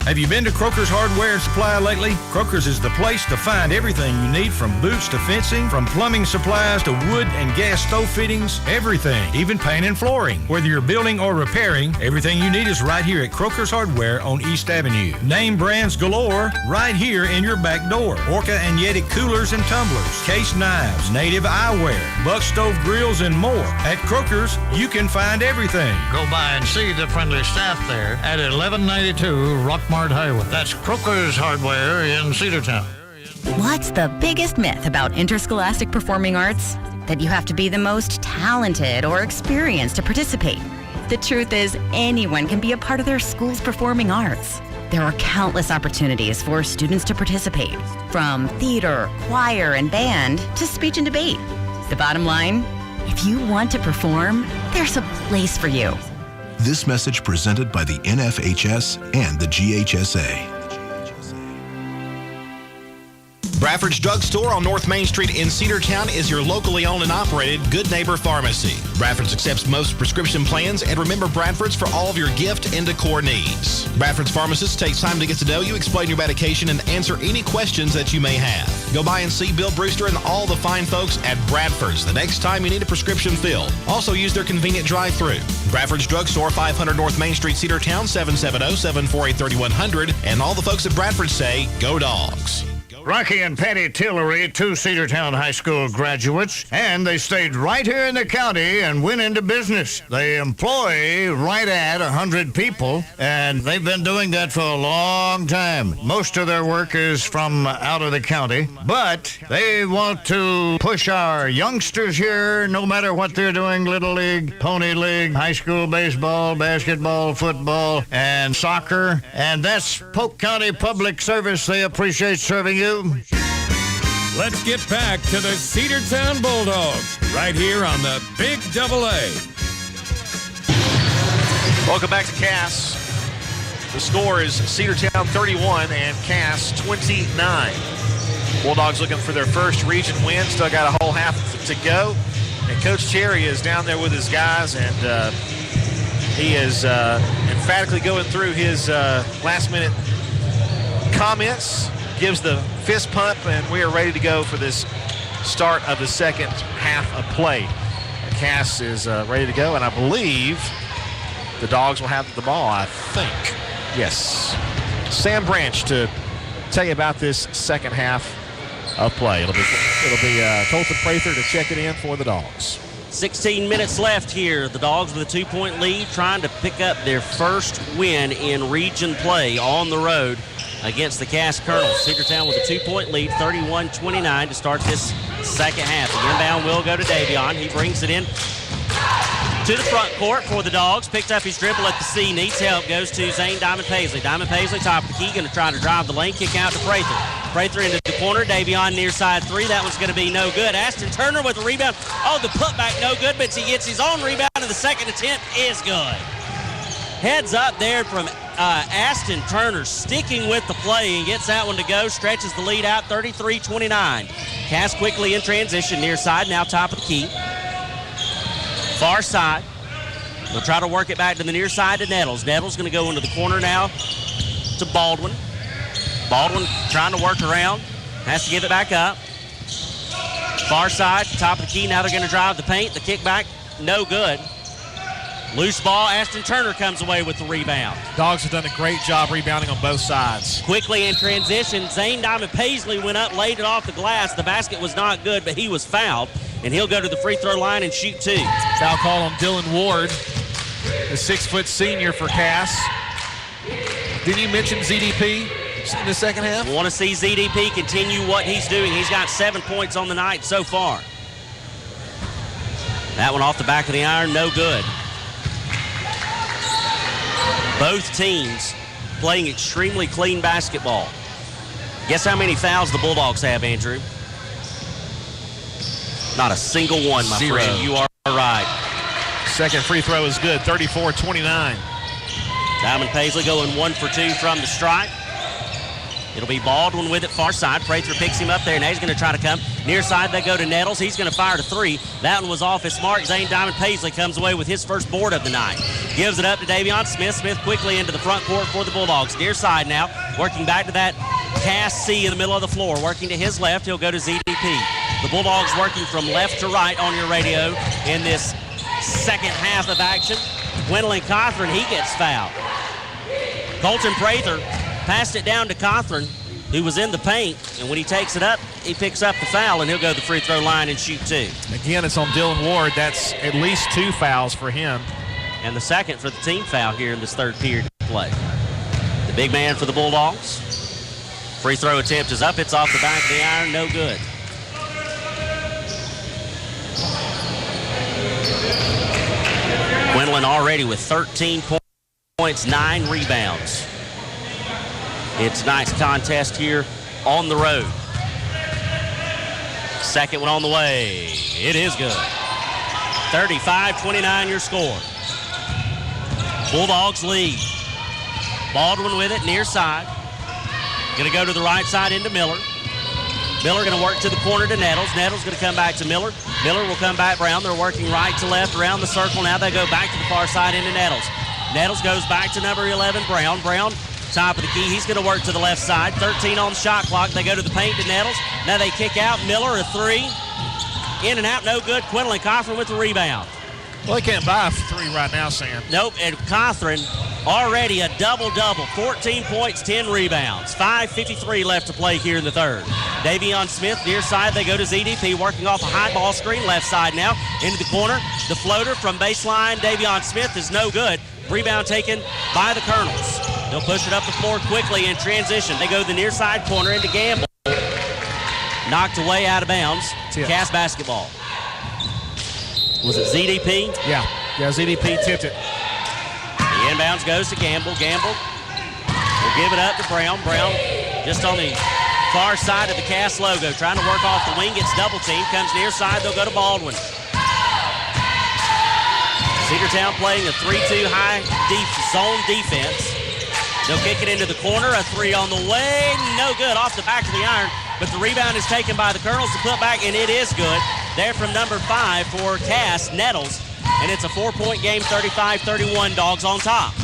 Have you been to Croker's Hardware and Supply lately? Croker's is the place to find everything you need, from boots to fencing, from plumbing supplies to wood and gas stove fittings, everything, even paint and flooring. Whether you're building or repairing, everything you need is right here at Croker's Hardware on East Avenue. Name brands galore right here in your back door. Orca and Yeti coolers and tumblers, case knives, native eyewear, buck stove grills, and more. At Croker's, you can find everything. Go by and see the friendly staff there at 1192 Rockmart Highway. That's Croker's Hardware in Cedartown. What's the biggest myth about interscholastic performing arts? That you have to be the most talented or experienced to participate. The truth is, anyone can be a part of their school's performing arts. There are countless opportunities for students to participate, from theater, choir, and band to speech and debate. The bottom line, if you want to perform, there's a place for you. This message presented by the NFHS and the GHSA. Bradford's Drugstore on North Main Street in Cedartown is your locally owned and operated Good Neighbor Pharmacy. Bradford's accepts most prescription plans, and remember Bradford's for all of your gift and decor needs. Bradford's pharmacist takes time to get to know you, explain your medication, and answer any questions that you may have. Go by and see Bill Brewster and all the fine folks at Bradford's the next time you need a prescription filled. Also use their convenient drive-thru. Bradford's Drugstore, 500 North Main Street, Cedartown, 770-748-3100. And all the folks at Bradford say, go Dogs. Rocky and Patty Tillery, two Cedartown High School graduates, and they stayed right here in the county and went into business. They employ right at 100 people, and they've been doing that for a long time. Most of their work is from out of the county, but they want to push our youngsters here, no matter what they're doing, Little League, Pony League, high school baseball, basketball, football, and soccer, and that's Polk County Public Service. They appreciate serving you. Let's get back to the Cedartown Bulldogs right here on the Big Double A. Welcome back to Cass. The score is Cedartown 31 and Cass 29. Bulldogs looking for their first region win. Still got a whole half to go. And Coach Cherry is down there with his guys, and he is emphatically going through his last-minute comments. Gives the fist pump, and we are ready to go for this start of the second half of play. Cass is ready to go, and I believe the Dogs will have the ball, I think. Yes. Sam Branch to tell you about this second half of play. It'll be Colton Prather to check it in for the Dogs. 16 minutes left here. The Dogs with a 2-point lead, trying to pick up their first win in region play on the road against the Cass Colonels. Cedartown with a 2-point lead, 31-29 to start this second half. The inbound will go to Davion. He brings it in to the front court for the Dogs. Picked up his dribble at the C. Needs help. Goes to Zane Diamond Paisley. Diamond Paisley, top of the key, going to try to drive the lane. Kick out to Prather. Prather into the corner. Davion near side three. That one's going to be no good. Ashton Turner with the rebound. Oh, the putback no good, but he gets his own rebound, and the second attempt is good. Heads up there from Ashton Turner, sticking with the play and gets that one to go. Stretches the lead out, 33-29. Cass quickly in transition, near side, now top of the key. Far side. They'll try to work it back to the near side to Nettles. Nettles going to go into the corner now to Baldwin. Baldwin trying to work around. Has to give it back up. Far side, top of the key. Now they're going to drive the paint. The kick back, no good. Loose ball, Ashton Turner comes away with the rebound. Dogs have done a great job rebounding on both sides. Quickly in transition, Zane Diamond Paisley went up, laid it off the glass. The basket was not good, but he was fouled, and he'll go to the free throw line and shoot two. Foul call on Dylan Ward, the 6-foot senior for Cass. Didn't you mention ZDP in the second half? We want to see ZDP continue what he's doing. He's got 7 points on the night so far. That one off the back of the iron, no good. Both teams playing extremely clean basketball. Guess how many fouls the Bulldogs have, Andrew? Not a single one, my friend. You are right. Second free throw is good, 34-29. Diamond Paisley going 1 for 2 from the stripe. It'll be Baldwin with it far side. Prather picks him up there. Now he's going to try to come. Near side, they go to Nettles. He's going to fire to three. That one was off his mark. Zane Diamond Paisley comes away with his first board of the night. Gives it up to Davion Smith. Smith quickly into the front court for the Bulldogs. Near side now, working back to that Cass C in the middle of the floor. Working to his left, he'll go to ZDP. The Bulldogs working from left to right on your radio in this second half of action. Gwendolyn Cothran, he gets fouled. Colton Prather passed it down to Cothran, who was in the paint, and when he takes it up, he picks up the foul, and he'll go to the free throw line and shoot two. Again, it's on Dylan Ward. That's at least 2 fouls for him. And the second for the team foul here in this third period of play. The big man for the Bulldogs. Free throw attempt is up. It's off the back of the iron. No good. Gwendolyn already with 13 points, 9 rebounds. It's tonight's contest here on the road. Second one on the way. It is good. 35-29 your score. Bulldogs lead. Baldwin with it near side. Going to go to the right side into Miller. Miller going to work to the corner to Nettles. Nettles going to come back to Miller. Miller will come back Brown. They're working right to left around the circle. Now they go back to the far side into Nettles. Nettles goes back to number 11, Brown. Brown, top of the key. He's going to work to the left side. 13 on the shot clock. They go to the paint to Nettles. Now they kick out. Miller, a three. In and out, no good. Quinlan Cothran with the rebound. Well, they can't buy a three right now, Sam. Nope, and Cothran already a double-double. 14 points, 10 rebounds. 5:53 left to play here in the third. Davion Smith, near side, they go to ZDP, working off a high ball screen, left side now, into the corner. The floater from baseline, Davion Smith is no good. Rebound taken by the Colonels. They'll push it up the floor quickly in transition. They go to the near side corner into Gamble. Knocked away out of bounds. Cass basketball. Was it ZDP? Yeah, ZDP tipped it. The inbounds goes to Gamble. Gamble will give it up to Brown. Brown just on the far side of the Cass logo, trying to work off the wing, gets double teamed, comes near side, they'll go to Baldwin. Cedartown playing a 3-2 high zone defense. They'll kick it into the corner, a three on the way, no good, off the back of the iron, but the rebound is taken by the Colonels to put back, and it is good. There from number 5 for Cass, Nettles, and it's a 4-point game, 35-31, Dogs on top.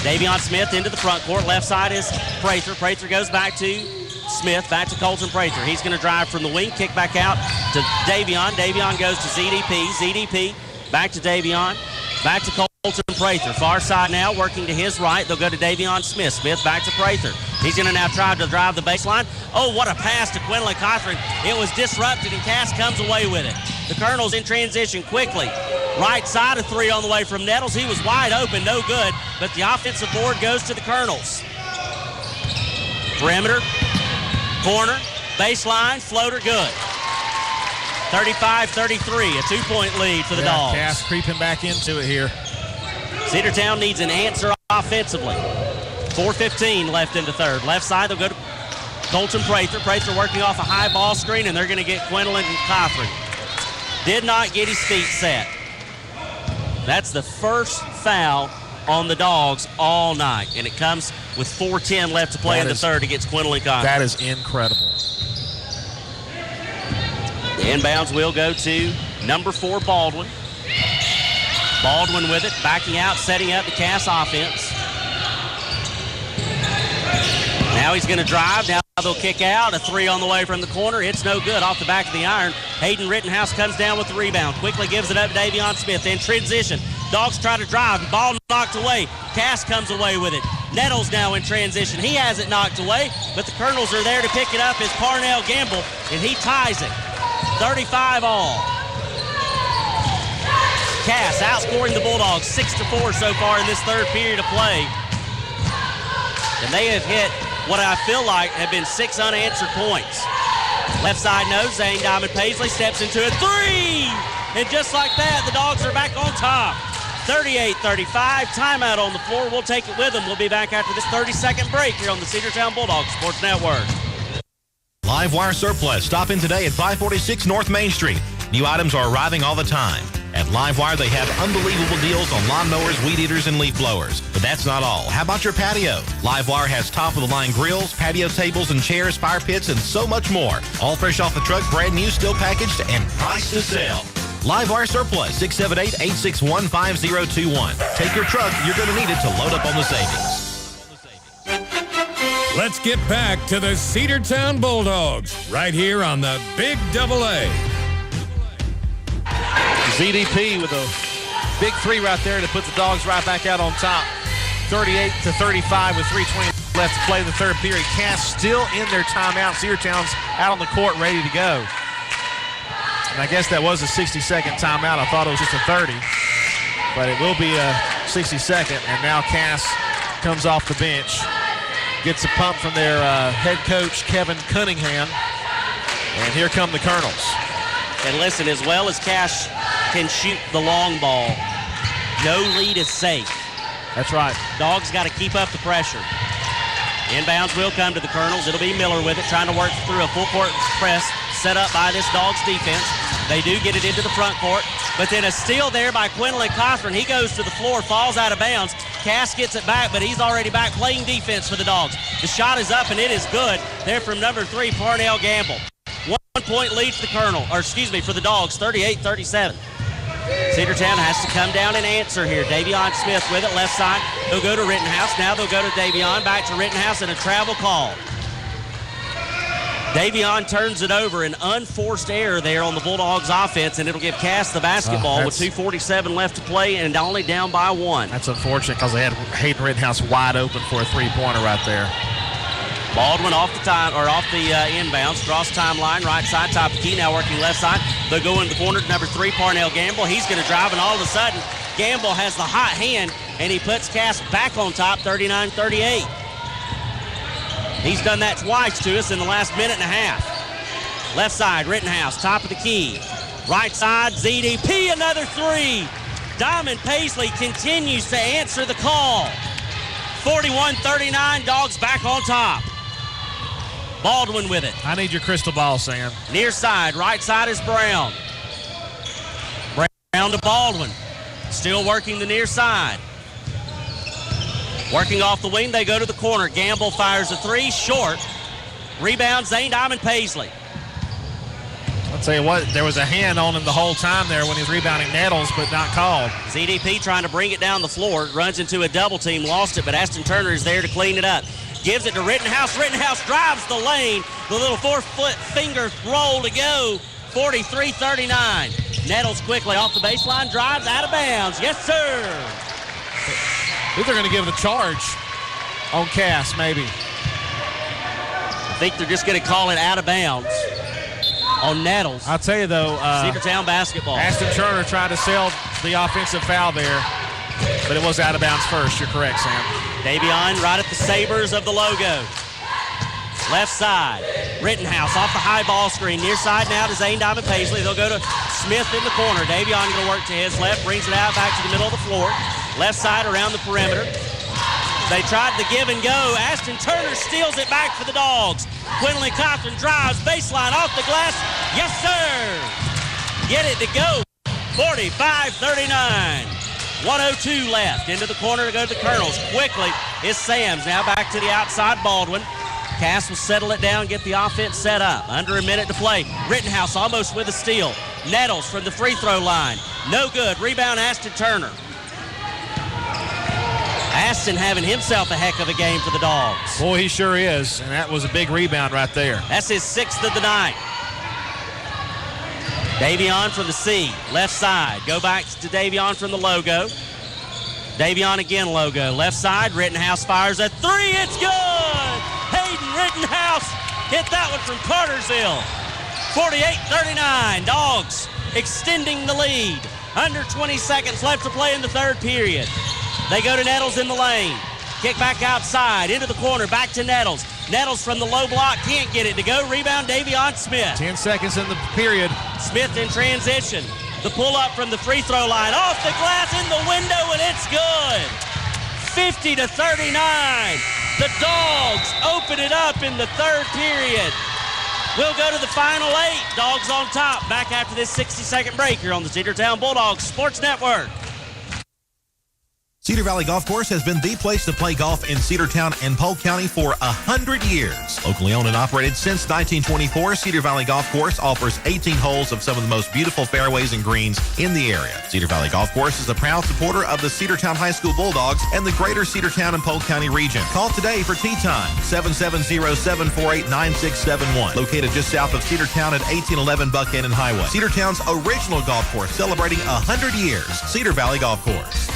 Davion Smith into the front court. Left side is Prather. Prather goes back to Smith, back to Colton Prather. He's going to drive from the wing, kick back out to Davion. Davion goes to ZDP. ZDP back to Davion, back to Colton Prather. Far side now, working to his right. They'll go to Davion Smith. Smith back to Prather. He's going to now try to drive the baseline. Oh, what a pass to Quinlan Cothran. It was disrupted, and Cass comes away with it. The Colonels in transition quickly. Right side, a three on the way from Nettles. He was wide open, no good, but the offensive board goes to the Colonels. Perimeter, corner, baseline, floater, good. 35-33, a 2-point lead for the Dogs. Cass creeping back into it here. Cedartown needs an answer offensively. 4:15 left in the third. Left side, they'll go to Colton Prather. Prather working off a high ball screen, and they're going to get Quinlan Cothran. Did not get his feet set. That's the first foul on the Dogs all night, and it comes with 4:10 left to play in the third against Quinlan Cothran. That is incredible. The inbounds will go to number 4, Baldwin. Baldwin with it, backing out, setting up the Cass offense. Now he's going to drive. Now they'll kick out. A three on the way from the corner. It's no good. Off the back of the iron. Hayden Rittenhouse comes down with the rebound. Quickly gives it up to Davion Smith. In transition. Dogs try to drive. Ball knocked away. Cass comes away with it. Nettles now in transition. He has it knocked away, but the Colonels are there to pick it up as Parnell Gamble, and he ties it. 35 all. Cass outscoring the Bulldogs 6-4 so far in this third period of play. And they have hit what I feel like have been 6 unanswered points. Left side no, Zane Diamond Paisley steps into a three. And just like that, the Dogs are back on top. 38-35, timeout on the floor. We'll take it with them. We'll be back after this 30-second break here on the Cedartown Bulldogs Sports Network. Live Wire Surplus. Stop in today at 546 North Main Street. New items are arriving all the time. At Livewire, they have unbelievable deals on lawnmowers, weed eaters, and leaf blowers. But that's not all. How about your patio? Livewire has top-of-the-line grills, patio tables and chairs, fire pits, and so much more. All fresh off the truck, brand new, still packaged, and priced to sell. Livewire Surplus, 678-861-5021. Take your truck. You're going to need it to load up on the savings. Let's get back to the Cedartown Bulldogs right here on the Big Double A. ZDP with a big three right there to put the Dogs right back out on top. 38-35 with 3:20 left to play in the third period. Cass still in their timeout. Cedartown's out on the court ready to go. And I guess that was a 60-second timeout. I thought it was just a 30. But it will be a 60-second. And now Cass comes off the bench. Gets a pump from their head coach, Kevin Cunningham. And here come the Colonels. And listen, as well as Cash can shoot the long ball, no lead is safe. That's right. Dogs got to keep up the pressure. Inbounds will come to the Colonels. It'll be Miller with it, trying to work through a full-court press set up by this Dogs defense. They do get it into the front court, but then a steal there by Quinlan Cothran. He goes to the floor, falls out of bounds. Cass gets it back, but he's already back playing defense for the Dogs. The shot is up, and it is good. There from number 3, Parnell Gamble. 1 point lead for the Dogs, 38-37. Cedartown has to come down and answer here. Davion Smith with it, left side. They'll go to Rittenhouse. Now they'll go to Davion, back to Rittenhouse, and a travel call. Davion turns it over, an unforced error there on the Bulldogs offense, and it'll give Cass the basketball with 2:47 left to play and only down by 1. That's unfortunate because they had Hayden Rittenhouse wide open for a three-pointer right there. Baldwin off the inbounds, cross timeline, right side, top of the key, now working left side. They'll go in the corner to number 3, Parnell Gamble. He's going to drive, and all of a sudden, Gamble has the hot hand, and he puts Cass back on top, 39-38. He's done that twice to us in the last minute and a half. Left side, Rittenhouse, top of the key. Right side, ZDP, another 3. Diamond Paisley continues to answer the call. 41-39, Dogs back on top. Baldwin with it. I need your crystal ball, Sam. Near side, right side is Brown. Brown to Baldwin. Still working the near side. Working off the wing, they go to the corner. Gamble fires a 3, short. Rebound, Zane Diamond Paisley. I'll tell you what, there was a hand on him the whole time there when he was rebounding Nettles, but not called. ZDP trying to bring it down the floor. Runs into a double team, lost it, but Ashton Turner is there to clean it up. Gives it to Rittenhouse. Rittenhouse drives the lane. The little 4-foot finger roll to go. 43-39. Nettles quickly off the baseline, drives out of bounds. Yes, sir. I think they're going to give it a charge on Cass, maybe. I think they're just going to call it out of bounds on Nettles. I'll tell you, though. Cedartown basketball. Ashton Turner tried to sell the offensive foul there, but it was out of bounds first. You're correct, Sam. Davion right at the sabers of the logo. Left side. Rittenhouse off the high ball screen. Near side now to Zane Diamond Paisley. They'll go to Smith in the corner. Davion going to work to his left. Brings it out back to the middle of the floor. Left side around the perimeter. They tried the give and go. Ashton Turner steals it back for the Dogs. Quinlan Cochran drives baseline off the glass. Yes, sir. Get it to go. 45-39. 1:02 left. Into the corner to go to the Colonels. Quickly is Sams. Now back to the outside, Baldwin. Cass will settle it down, get the offense set up. Under a minute to play. Rittenhouse almost with a steal. Nettles from the free throw line. No good. Rebound, Ashton Turner. Ashton having himself a heck of a game for the Dogs. Boy, he sure is, and that was a big rebound right there. That's his 6th of the night. Davion from the C, left side. Go back to Davion from the logo. Davion again logo. Left side, Rittenhouse fires a 3. It's good! Hayden Rittenhouse hit that one from Cartersville. 48-39. Dogs extending the lead. Under 20 seconds left to play in the third period. They go to Nettles in the lane. Kick back outside, into the corner, back to Nettles. Nettles from the low block, can't get it to go. Rebound, Davion Smith. 10 seconds in the period. Smith in transition. The pull-up from the free throw line. Off the glass, in the window, and it's good. 50-39. The Dogs open it up in the third period. We'll go to the final 8. Dogs on top. Back after this 60-second break here on the Cedartown Bulldogs Sports Network. Cedar Valley Golf Course has been the place to play golf in Cedartown and Polk County for 100 years. Locally owned and operated since 1924, Cedar Valley Golf Course offers 18 holes of some of the most beautiful fairways and greens in the area. Cedar Valley Golf Course is a proud supporter of the Cedartown High School Bulldogs and the greater Cedartown and Polk County region. Call today for tee time, 770-748-9671. Located just south of Cedartown at 1811 Buckhannon Highway. Cedartown's original golf course celebrating 100 years. Cedar Valley Golf Course.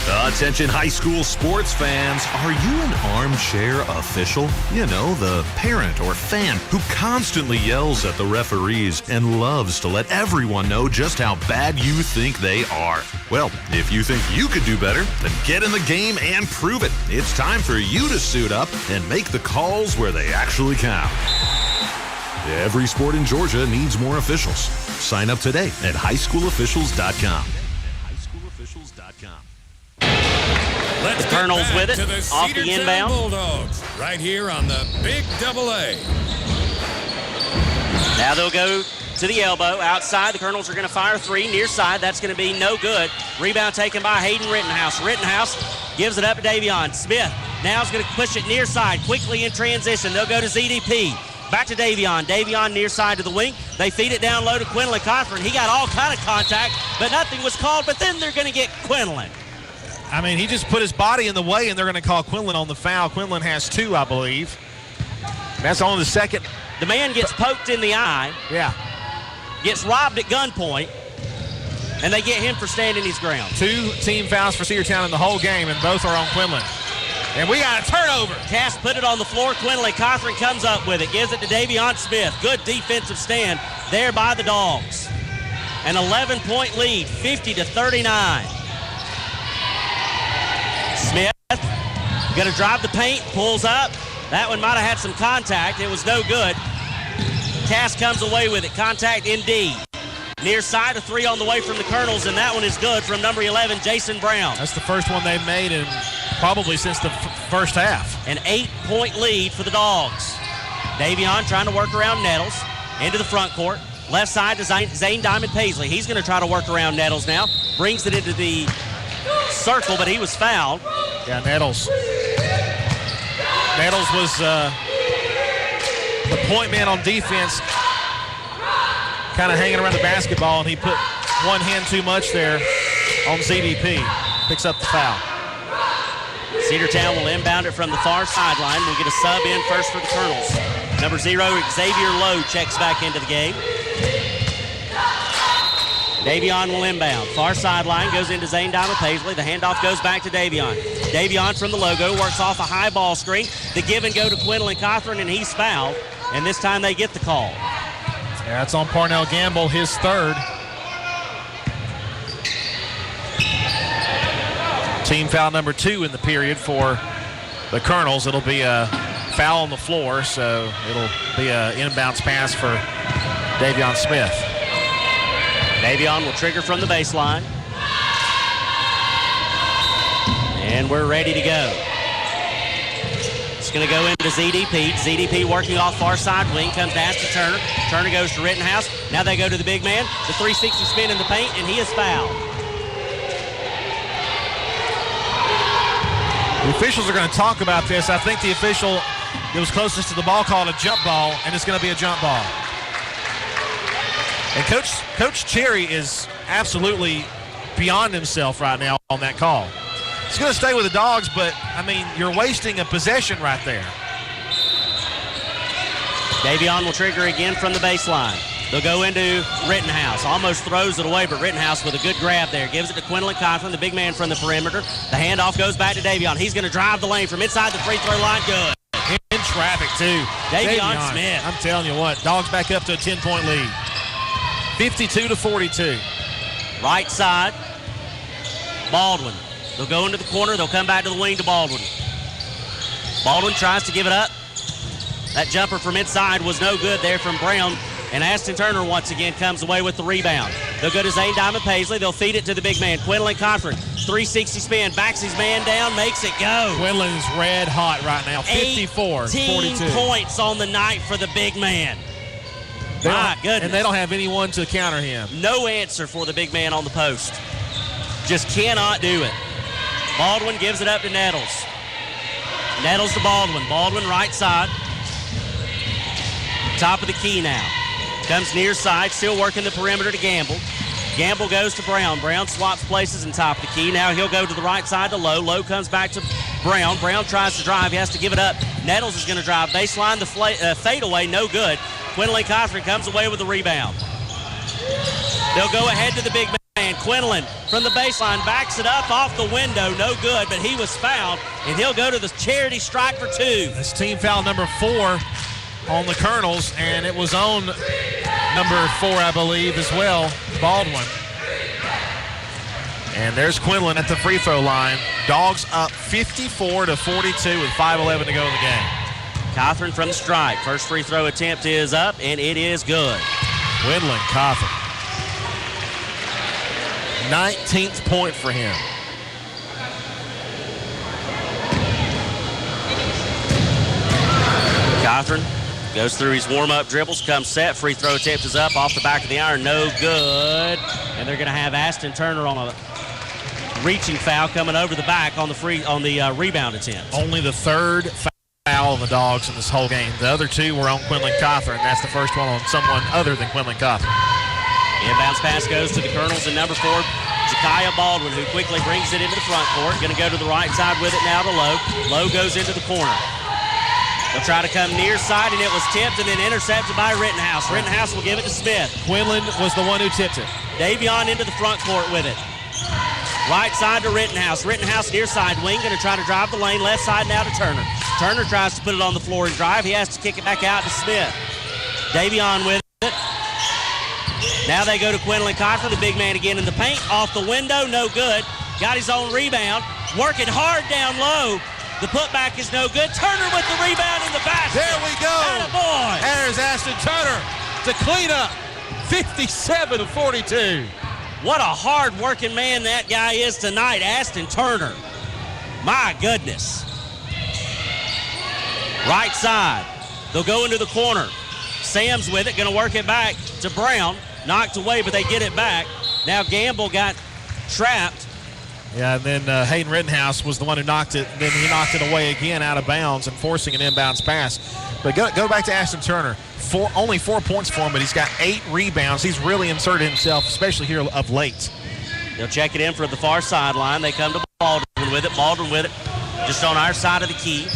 Attention high school sports fans, are you an armchair official? You know, the parent or fan who constantly yells at the referees and loves to let everyone know just how bad you think they are. Well, if you think you could do better, then get in the game and prove it. It's time for you to suit up and make the calls where they actually count. Every sport in Georgia needs more officials. Sign up today at highschoolofficials.com. Let's the Colonels with it, to the off the Cedartown inbound. Bulldogs, right here on the Big Double A. Now they'll go to the elbow. Outside, the Colonels are going to fire three. Near side, that's going to be no good. Rebound taken by Hayden Rittenhouse. Rittenhouse gives it up to Davion Smith. Now is going to push it near side. Quickly in transition. They'll go to ZDP. Back to Davion. Davion near side to the wing. They feed it down low to Quinlan Cochran. He got all kind of contact, but nothing was called. But then they're going to get Quinlan. I mean, he just put his body in the way, and they're going to call Quinlan on the foul. Quinlan has 2, I believe. That's only the second. The man gets poked in the eye. Yeah. Gets robbed at gunpoint, and they get him for standing his ground. 2 team fouls for Cedartown in the whole game, and both are on Quinlan. And we got a turnover. Cass put it on the floor. Quinlan Cochran comes up with it. Gives it to Davion Smith. Good defensive stand there by the Dogs. An 11-point lead, 50-39. Smith going to drive the paint, pulls up. That one might have had some contact. It was no good. Cass comes away with it. Contact indeed. Near side, a 3 on the way from the Colonels, and that one is good from number 11, Jason Brown. That's the first one they've made in probably since the first half. An 8-point lead for the Dogs. Davion trying to work around Nettles into the front court. Left side to Zane Diamond Paisley. He's going to try to work around Nettles now. Brings it into the circle, but he was fouled. Yeah, Nettles was the point man on defense, kind of hanging around the basketball, and he put one hand too much there on ZDP. Picks up the foul. Cedartown will inbound it from the far sideline. We'll get a sub in first for the Colonels. Number 0, Xavier Lowe checks back into the game. Davion will inbound. Far sideline goes into Zane Diamond Paisley. The handoff goes back to Davion. Davion from the logo works off a high ball screen. The give and go to Quinlan Cochran, and he's fouled. And this time they get the call. Yeah, it's on Parnell Gamble, his 3rd. Team foul number 2 in the period for the Colonels. It'll be a foul on the floor, so it'll be an inbounds pass for Davion Smith. Davion will trigger from the baseline. And we're ready to go. It's going to go into ZDP. ZDP working off far side wing. Comes down to Turner. Turner goes to Rittenhouse. Now they go to the big man. The 360 spin in the paint, and he is fouled. The officials are going to talk about this. I think the official that was closest to the ball called a jump ball, and it's going to be a jump ball. And Coach Cherry is absolutely beyond himself right now on that call. He's going to stay with the Dogs, but, I mean, you're wasting a possession right there. Davion will trigger again from the baseline. They'll go into Rittenhouse. Almost throws it away, but Rittenhouse with a good grab there. Gives it to Quinlan Cochran, the big man from the perimeter. The handoff goes back to Davion. He's going to drive the lane from inside the free throw line. Good. In traffic, too. Davion Smith. I'm telling you what, Dogs back up to a 10-point lead. 52-42. Right side, Baldwin. They'll go into the corner. They'll come back to the wing to Baldwin. Baldwin tries to give it up. That jumper from inside was no good there from Brown. And Aston Turner once again comes away with the rebound. They'll go to Zane Diamond Paisley. They'll feed it to the big man, Quinlan Cochran. 360 spin, backs his man down, makes it go. Quinlan's red hot right now, 54-42. 18 points on the night for the big man. My goodness. And they don't have anyone to counter him. No answer for the big man on the post. Just cannot do it. Baldwin gives it up to Nettles. Nettles to Baldwin. Baldwin right side. Top of the key now. Comes near side, still working the perimeter to Gamble. Gamble goes to Brown. Brown swaps places in top of the key. Now he'll go to the right side to Lowe. Lowe comes back to Brown. Brown tries to drive. He has to give it up. Nettles is going to drive baseline. The fadeaway, no good. Quinlan Cochran comes away with the rebound. They'll go ahead to the big man. Quinlan from the baseline backs it up off the window. No good, but he was fouled, and he'll go to the charity strike for 2. That's team foul number 4 on the Colonels, and it was on number 4, I believe, as well, Baldwin. And there's Quinlan at the free throw line. Dogs up 54-42 with 5:11 to go in the game. Cochran from the strike. First free throw attempt is up, and it is good. Quinlan Cochran. 19th point for him. Cochran Goes through his warm-up dribbles, comes set. Free throw attempt is up off the back of the iron. No good. And they're going to have Ashton Turner on a reaching foul coming over the back on the rebound attempt. Only the third foul on the Dogs in this whole game. The other two were on Quinlan Cawthorn. That's the first one on someone other than Quinlan Cawthorn. Inbounds pass goes to the Colonels and number 4, Ja'Kiah Baldwin, who quickly brings it into the front court. Going to go to the right side with it now to Lowe. Lowe goes into the corner. They'll try to come near side, and it was tipped and then intercepted by Rittenhouse. Rittenhouse will give it to Smith. Quinlan was the one who tipped it. Davion into the front court with it. Right side to Rittenhouse. Rittenhouse near side wing, going to try to drive the lane. Left side now to Turner. Turner tries to put it on the floor and drive. He has to kick it back out to Smith. Davion with it. Now they go to Quinlan Cawthorn, the big man again in the paint. Off the window, no good. Got his own rebound. Working hard down low. The putback is no good. Turner with the rebound in the basket. There we go. Attaboy. There's Ashton Turner to clean up. 57-42. What a hard-working man that guy is tonight, Ashton Turner. My goodness. Right side. They'll go into the corner. Sam's with it, going to work it back to Brown. Knocked away, but they get it back. Now Gamble got trapped. Yeah, and then Hayden Rittenhouse was the one who knocked it. Then he knocked it away again out of bounds and forcing an inbounds pass. But go back to Ashton Turner. Only 4 points for him, but he's got 8 rebounds. He's really inserted himself, especially here of late. They'll check it in for the far sideline. They come to Baldwin with it. Baldwin with it just on our side of the key.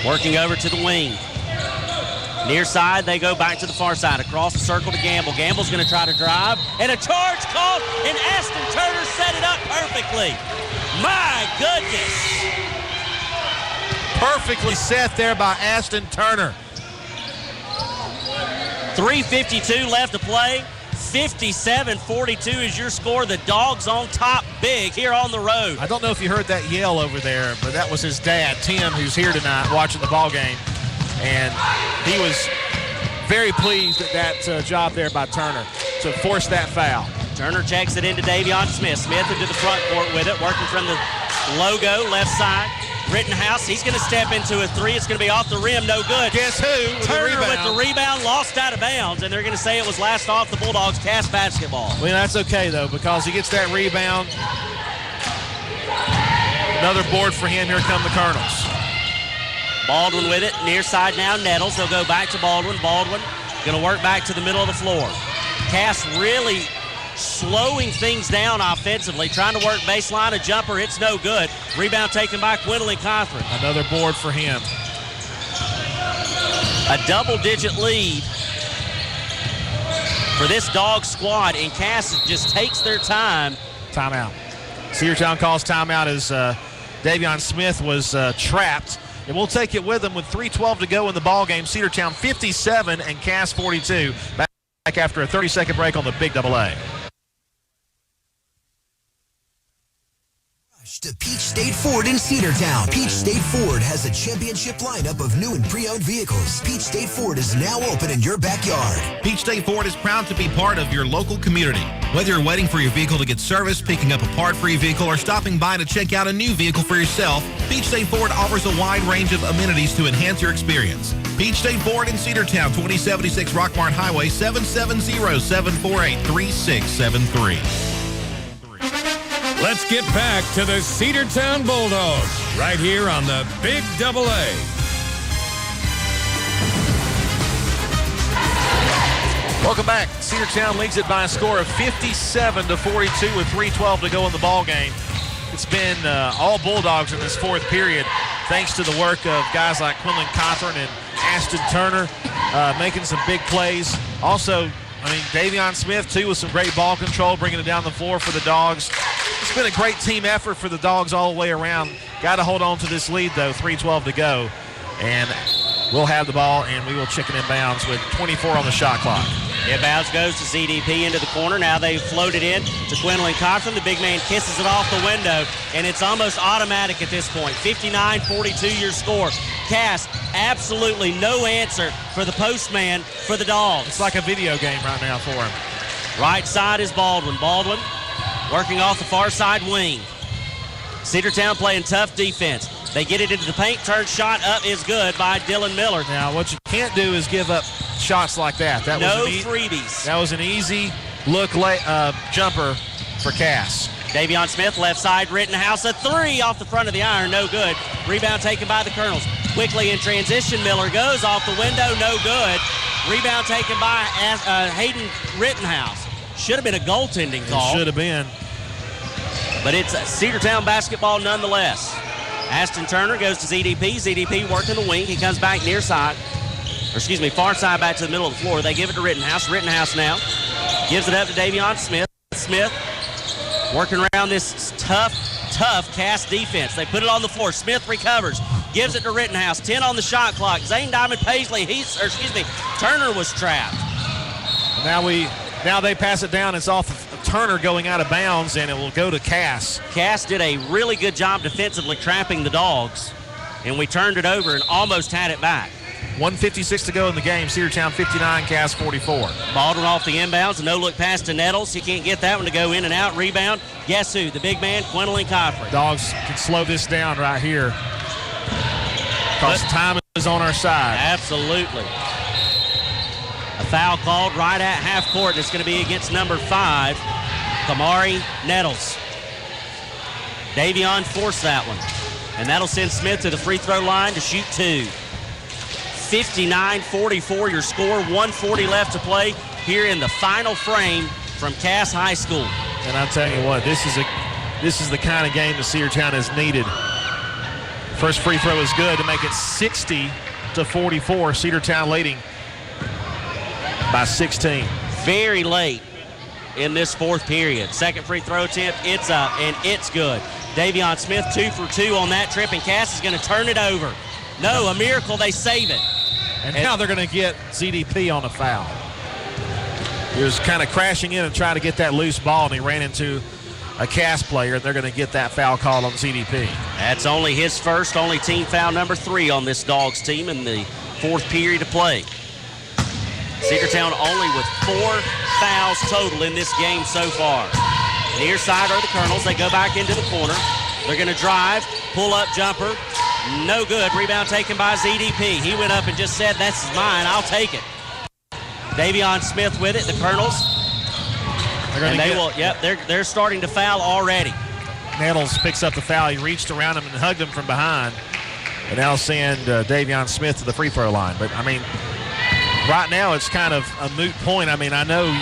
Working over to the wing. Near side, they go back to the far side. Across the circle to Gamble. Gamble's going to try to drive. And a charge called, and Ashton Turner set it up perfectly. My goodness. Perfectly set there by Ashton Turner. 3:52 left to play. 57-42 is your score. The Dogs on top big here on the road. I don't know if you heard that yell over there, but that was his dad, Tim, who's here tonight watching the ball game. And he was very pleased at that job there by Turner to force that foul. Turner checks it into Davion Smith. Smith into the front court with it, working from the logo, left side. Rittenhouse, he's going to step into a three. It's going to be off the rim, no good. Guess who? Turner with the rebound, lost out of bounds, and they're going to say it was last off the Bulldogs' Cass basketball. Well, that's okay, though, because he gets that rebound. Another board for him. Here come the Colonels. Baldwin with it, near side now, Nettles. They'll go back to Baldwin. Baldwin going to work back to the middle of the floor. Cass really slowing things down offensively, trying to work baseline, a jumper, it's no good. Rebound taken by Quinlan Cawthorn. Another board for him. A double-digit lead for this Dog squad, and Cass just takes their time. Timeout. Cedartown calls timeout as Davion Smith was trapped. And we'll take it with them with 3:12 to go in the ball game. Cedartown 57 and Cass 42. Back after a 30-second break on the Big AA. To Peach State Ford in Cedartown. Peach State Ford has a championship lineup of new and pre-owned vehicles. Peach State Ford is now open in your backyard. Peach State Ford is proud to be part of your local community. Whether you're waiting for your vehicle to get serviced, picking up a part for your vehicle, or stopping by to check out a new vehicle for yourself, Peach State Ford offers a wide range of amenities to enhance your experience. Peach State Ford in Cedartown, 2076 Rockmart Highway, 770-748-3673. Let's get back to the Cedartown Bulldogs right here on the Big AA. Welcome back. Cedartown leads it by a score of 57-42 with 3:12 to go in the ball game. It's been all Bulldogs in this fourth period, thanks to the work of guys like Quinlan Cawthorn and Ashton Turner making some big plays. Also, Davion Smith, too, with some great ball control, bringing it down the floor for the Dogs. It's been a great team effort for the Dogs all the way around. Got to hold on to this lead, though, 3:12 to go. And we'll have the ball, and we will check it in bounds with 24 on the shot clock. Inbounds goes to CDP into the corner. Now they float it in to Quinlan Cawthorn. The big man kisses it off the window, and it's almost automatic at this point. 59-42 your score. Cass, absolutely no answer for the postman for the Dogs. It's like a video game right now for him. Right side is Baldwin. Baldwin working off the far side wing. Cedartown playing tough defense. They get it into the paint. Turn shot up is good by Dylan Miller. Now, what you can't do is give up shots like that. No freebies. That was an easy look jumper for Cass. Davion Smith, left side, Rittenhouse, a three off the front of the iron, no good. Rebound taken by the Colonels. Quickly in transition, Miller goes off the window, no good. Rebound taken by Hayden Rittenhouse. Should have been a goaltending call. It should have been. But it's Cedartown basketball nonetheless. Ashton Turner goes to ZDP. ZDP working the wing. He comes back near side. Far side back to the middle of the floor. They give it to Rittenhouse. Rittenhouse now gives it up to Davion Smith. Smith working around this tough Cass defense. They put it on the floor. Smith recovers. Gives it to Rittenhouse. 10 on the shot clock. Zane Diamond Paisley. Turner was trapped. Now they pass it down. It's off of Turner going out of bounds, and it will go to Cass. Cass did a really good job defensively trapping the Dogs, and we turned it over and almost had it back. 1:56 to go in the game. Cedartown 59, Cass 44. Baldwin off the inbounds. A no-look pass to Nettles. He can't get that one to go in and out. Rebound. Guess who? The big man, Quinlan Coffrey. Dogs can slow this down right here because time is on our side. Absolutely. A foul called right at half court. It's going to be against number 5, Kamari Nettles. Davion forced that one. And that'll send Smith to the free throw line to shoot 2. 59-44 your score. 1:40 left to play here in the final frame from Cass High School. And I'll tell you what, this is the kind of game that Cedartown has needed. First free throw is good to make it 60-44. Cedartown leading by 16. Very late in this fourth period. Second free throw attempt, it's up, and it's good. Davion Smith 2 for 2 on that trip, and Cass is going to turn it over. No, a miracle, they save it. And now they're going to get ZDP on a foul. He was kind of crashing in and trying to get that loose ball, and he ran into a Cass player, and they're going to get that foul call on ZDP. That's only his first, only team foul number 3 on this Dogs team in the fourth period of play. Cedartown only with 4 fouls total in this game so far. Near side are the Colonels. They go back into the corner. They're going to drive, pull up jumper. No good. Rebound taken by ZDP. He went up and just said, "That's mine. I'll take it." Davion Smith with it. The Colonels. They're starting to foul already. Nettles picks up the foul. He reached around him and hugged him from behind. And now send Davion Smith to the free throw line. But, I mean, right now it's kind of a moot point. I mean, I know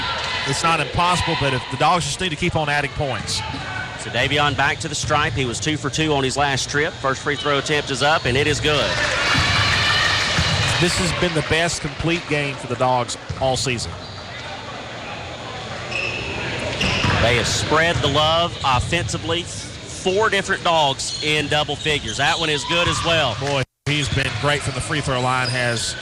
it's not impossible, but if the Dogs just need to keep on adding points. So Davion back to the stripe. He was 2 for 2 on his last trip. First free throw attempt is up, and it is good. This has been the best complete game for the Dogs all season. They have spread the love offensively. 4 different Dogs in double figures. That one is good as well. Boy, he's been great from the free throw line, has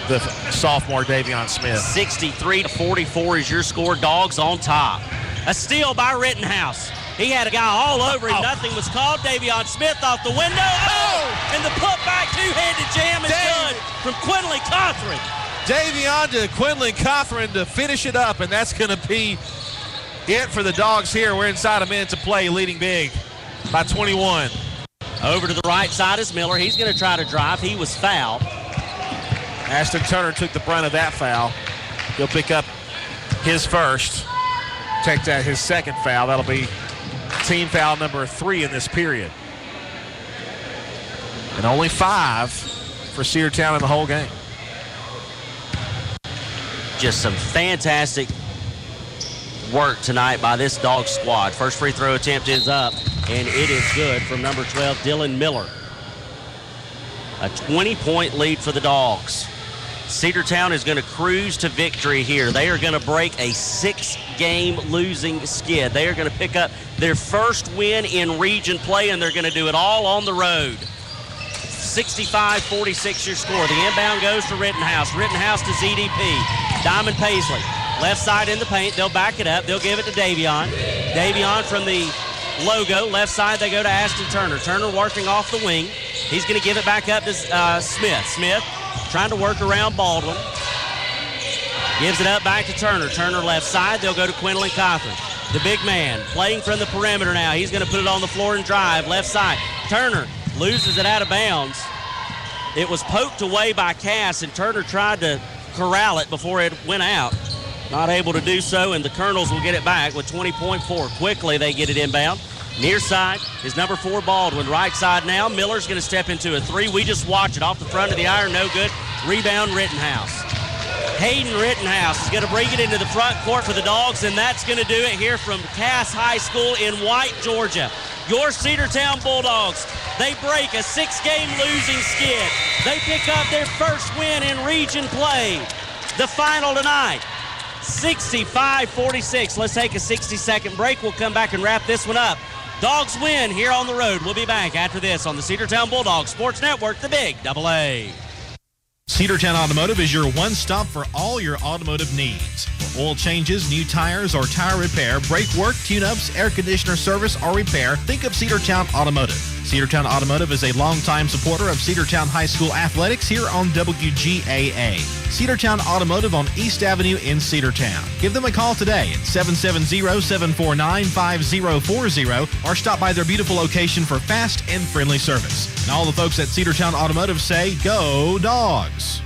the sophomore Davion Smith. 63-44 is your score. Dogs on top. A steal by Rittenhouse. He had a guy all over him. Nothing was called. Davion Smith off the window. Oh! And the putback two-handed jam is good from Quinlan Cothran. Davion to Quinlan Cothran to finish it up, and that's going to be it for the Dogs here. We're inside a minute to play, leading big by 21. Over to the right side is Miller. He's going to try to drive. He was fouled. Ashton Turner took the brunt of that foul. He'll pick up his first. Take that his second foul. That'll be team foul number 3 in this period. And only 5 for Cedartown in the whole game. Just some fantastic work tonight by this Dog squad. First free throw attempt is up, and it is good from number 12, Dylan Miller. A 20-point lead for the Dogs. Cedartown is going to cruise to victory here. They are going to break a 6-game losing skid. They are going to pick up their first win in region play, and they're going to do it all on the road. 65-46 your score. The inbound goes to Rittenhouse. Rittenhouse to ZDP. Diamond Paisley. Left side in the paint. They'll back it up. They'll give it to Davion. Davion from the logo. Left side, they go to Ashton Turner. Turner working off the wing. He's going to give it back up to Smith. Smith trying to work around Baldwin. Gives it up back to Turner. Turner left side. They'll go to Quinlan Cothran. The big man playing from the perimeter now. He's going to put it on the floor and drive. Left side. Turner loses it out of bounds. It was poked away by Cass, and Turner tried to corral it before it went out. Not able to do so, and the Colonels will get it back with 20.4. Quickly, they get it inbound. Near side is number 4, Baldwin. Right side now. Miller's going to step into a 3. We just watch it off the front of the iron. No good. Rebound, Rittenhouse. Hayden Rittenhouse is going to bring it into the front court for the Dogs, and that's going to do it here from Cass High School in White, Georgia. Your Cedartown Bulldogs, they break a 6-game losing skid. They pick up their first win in region play. The final tonight, 65-46. Let's take a 60-second break. We'll come back and wrap this one up. Dogs win here on the road. We'll be back after this on the Cedartown Bulldogs Sports Network, the Big AA. Cedartown Automotive is your one-stop for all your automotive needs. For oil changes, new tires, or tire repair, brake work, tune-ups, air conditioner service, or repair, think of Cedartown Automotive. Cedartown Automotive is a longtime supporter of Cedartown High School athletics here on WGAA. Cedartown Automotive on East Avenue in Cedartown. Give them a call today at 770-749-5040 or stop by their beautiful location for fast and friendly service. And all the folks at Cedartown Automotive say, go Dogs!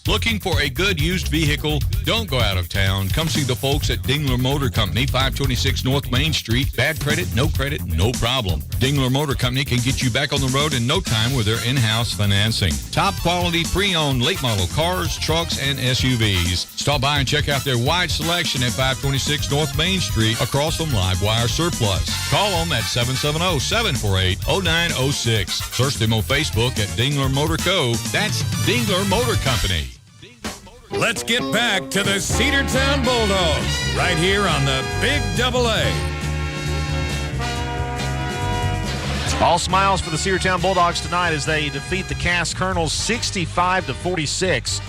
Looking for a good used vehicle? Don't go out of town. Come see the folks at Dingler Motor Company, 526 North Main Street. Bad credit, no problem. Dingler Motor Company can get you back on the road in no time with their in-house financing. Top quality pre-owned late model cars, trucks, and SUVs. Stop by and check out their wide selection at 526 North Main Street across from Livewire Surplus. Call them at 770-748-0906. Search them on Facebook at Dingler Motor Co. That's Dingler Motor Company. Let's get back to the Cedartown Bulldogs right here on the Big AA. All smiles for the Cedartown Bulldogs tonight as they defeat the Cass Colonels 65-46.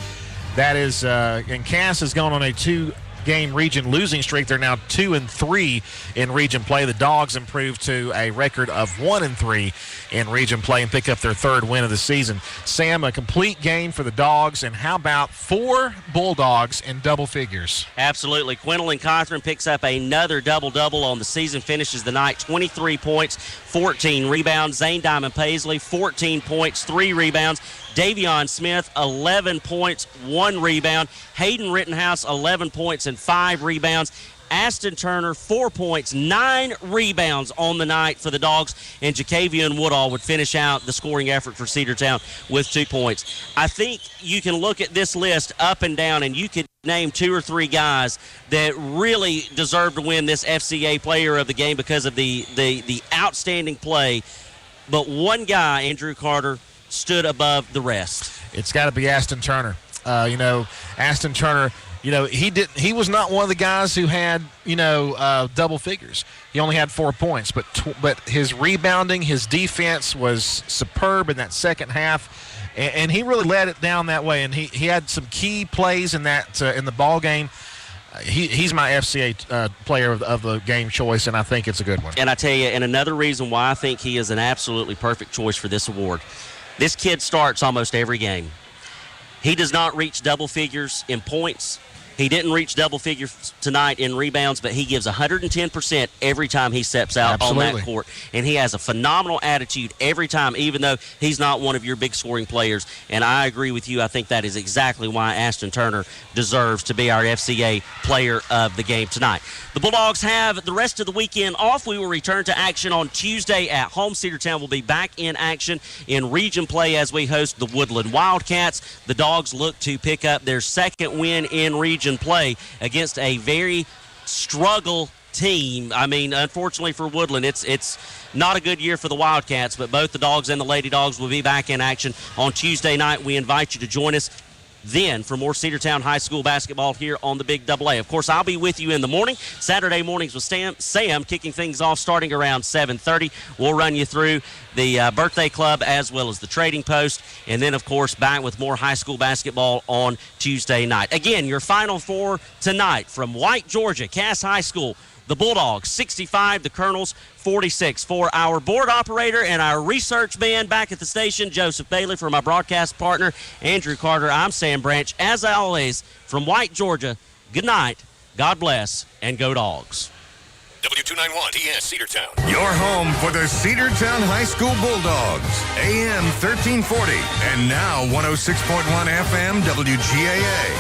That is, and Cass has gone on a 2-game region losing streak. They're now 2-3 in region play. The Dogs improved to a record of 1-3 in region play and pick up their 3rd win of the season. Sam, a complete game for the Dogs, and how about 4 Bulldogs in double figures? Absolutely. Quinlan Cothran picks up another double-double on the season, finishes the night 23 points, 14 rebounds. Zane Diamond Paisley, 14 points, 3 rebounds. Davion Smith, 11 points, 1 rebound. Hayden Rittenhouse, 11 points and 5 rebounds. Aston Turner, 4 points, 9 rebounds on the night for the Dogs, and Jacavian Woodall would finish out the scoring effort for Cedartown with 2 points. I think you can look at this list up and down, and you could name 2 or 3 guys that really deserve to win this FCA Player of the Game because of the outstanding play. But one guy, Andrew Carter, stood above the rest. It's got to be Aston Turner. Aston Turner, he was not one of the guys who had, double figures. He only had 4 points, but his rebounding, his defense was superb in that second half, and he really led it down that way. And he had some key plays in that in the ball game. He's my FCA player of the game choice, and I think it's a good one. And I tell you, and another reason why I think he is an absolutely perfect choice for this award. This kid starts almost every game. He does not reach double figures in points. He didn't reach double figures tonight in rebounds, but he gives 110% every time he steps out on that court. And he has a phenomenal attitude every time, even though he's not one of your big scoring players. And I agree with you. I think that is exactly why Aston Turner deserves to be our FCA Player of the Game tonight. The Bulldogs have the rest of the weekend off. We will return to action on Tuesday at home. Cedartown will be back in action in region play as we host the Woodland Wildcats. The Dogs look to pick up their 2nd win in region play against a very struggle team. I mean, unfortunately for Woodland, it's not a good year for the Wildcats, but both the Dogs and the Lady Dogs will be back in action on Tuesday night. We invite you to join us then for more Cedartown High School basketball here on the Big AA. Of course, I'll be with you in the morning. Saturday mornings with Sam kicking things off starting around 7:30. We'll run you through the birthday club as well as the trading post. And then, of course, back with more high school basketball on Tuesday night. Again, your Final Four tonight from White, Georgia, Cass High School. The Bulldogs, 65, the Colonels, 46. For our board operator and our research man back at the station, Joseph Bailey, for my broadcast partner, Andrew Carter, I'm Sam Branch. As always, from White, Georgia, good night, God bless, and go Dogs. W291 TS Cedartown. Your home for the Cedartown High School Bulldogs. AM 1340 and now 106.1 FM WGAA.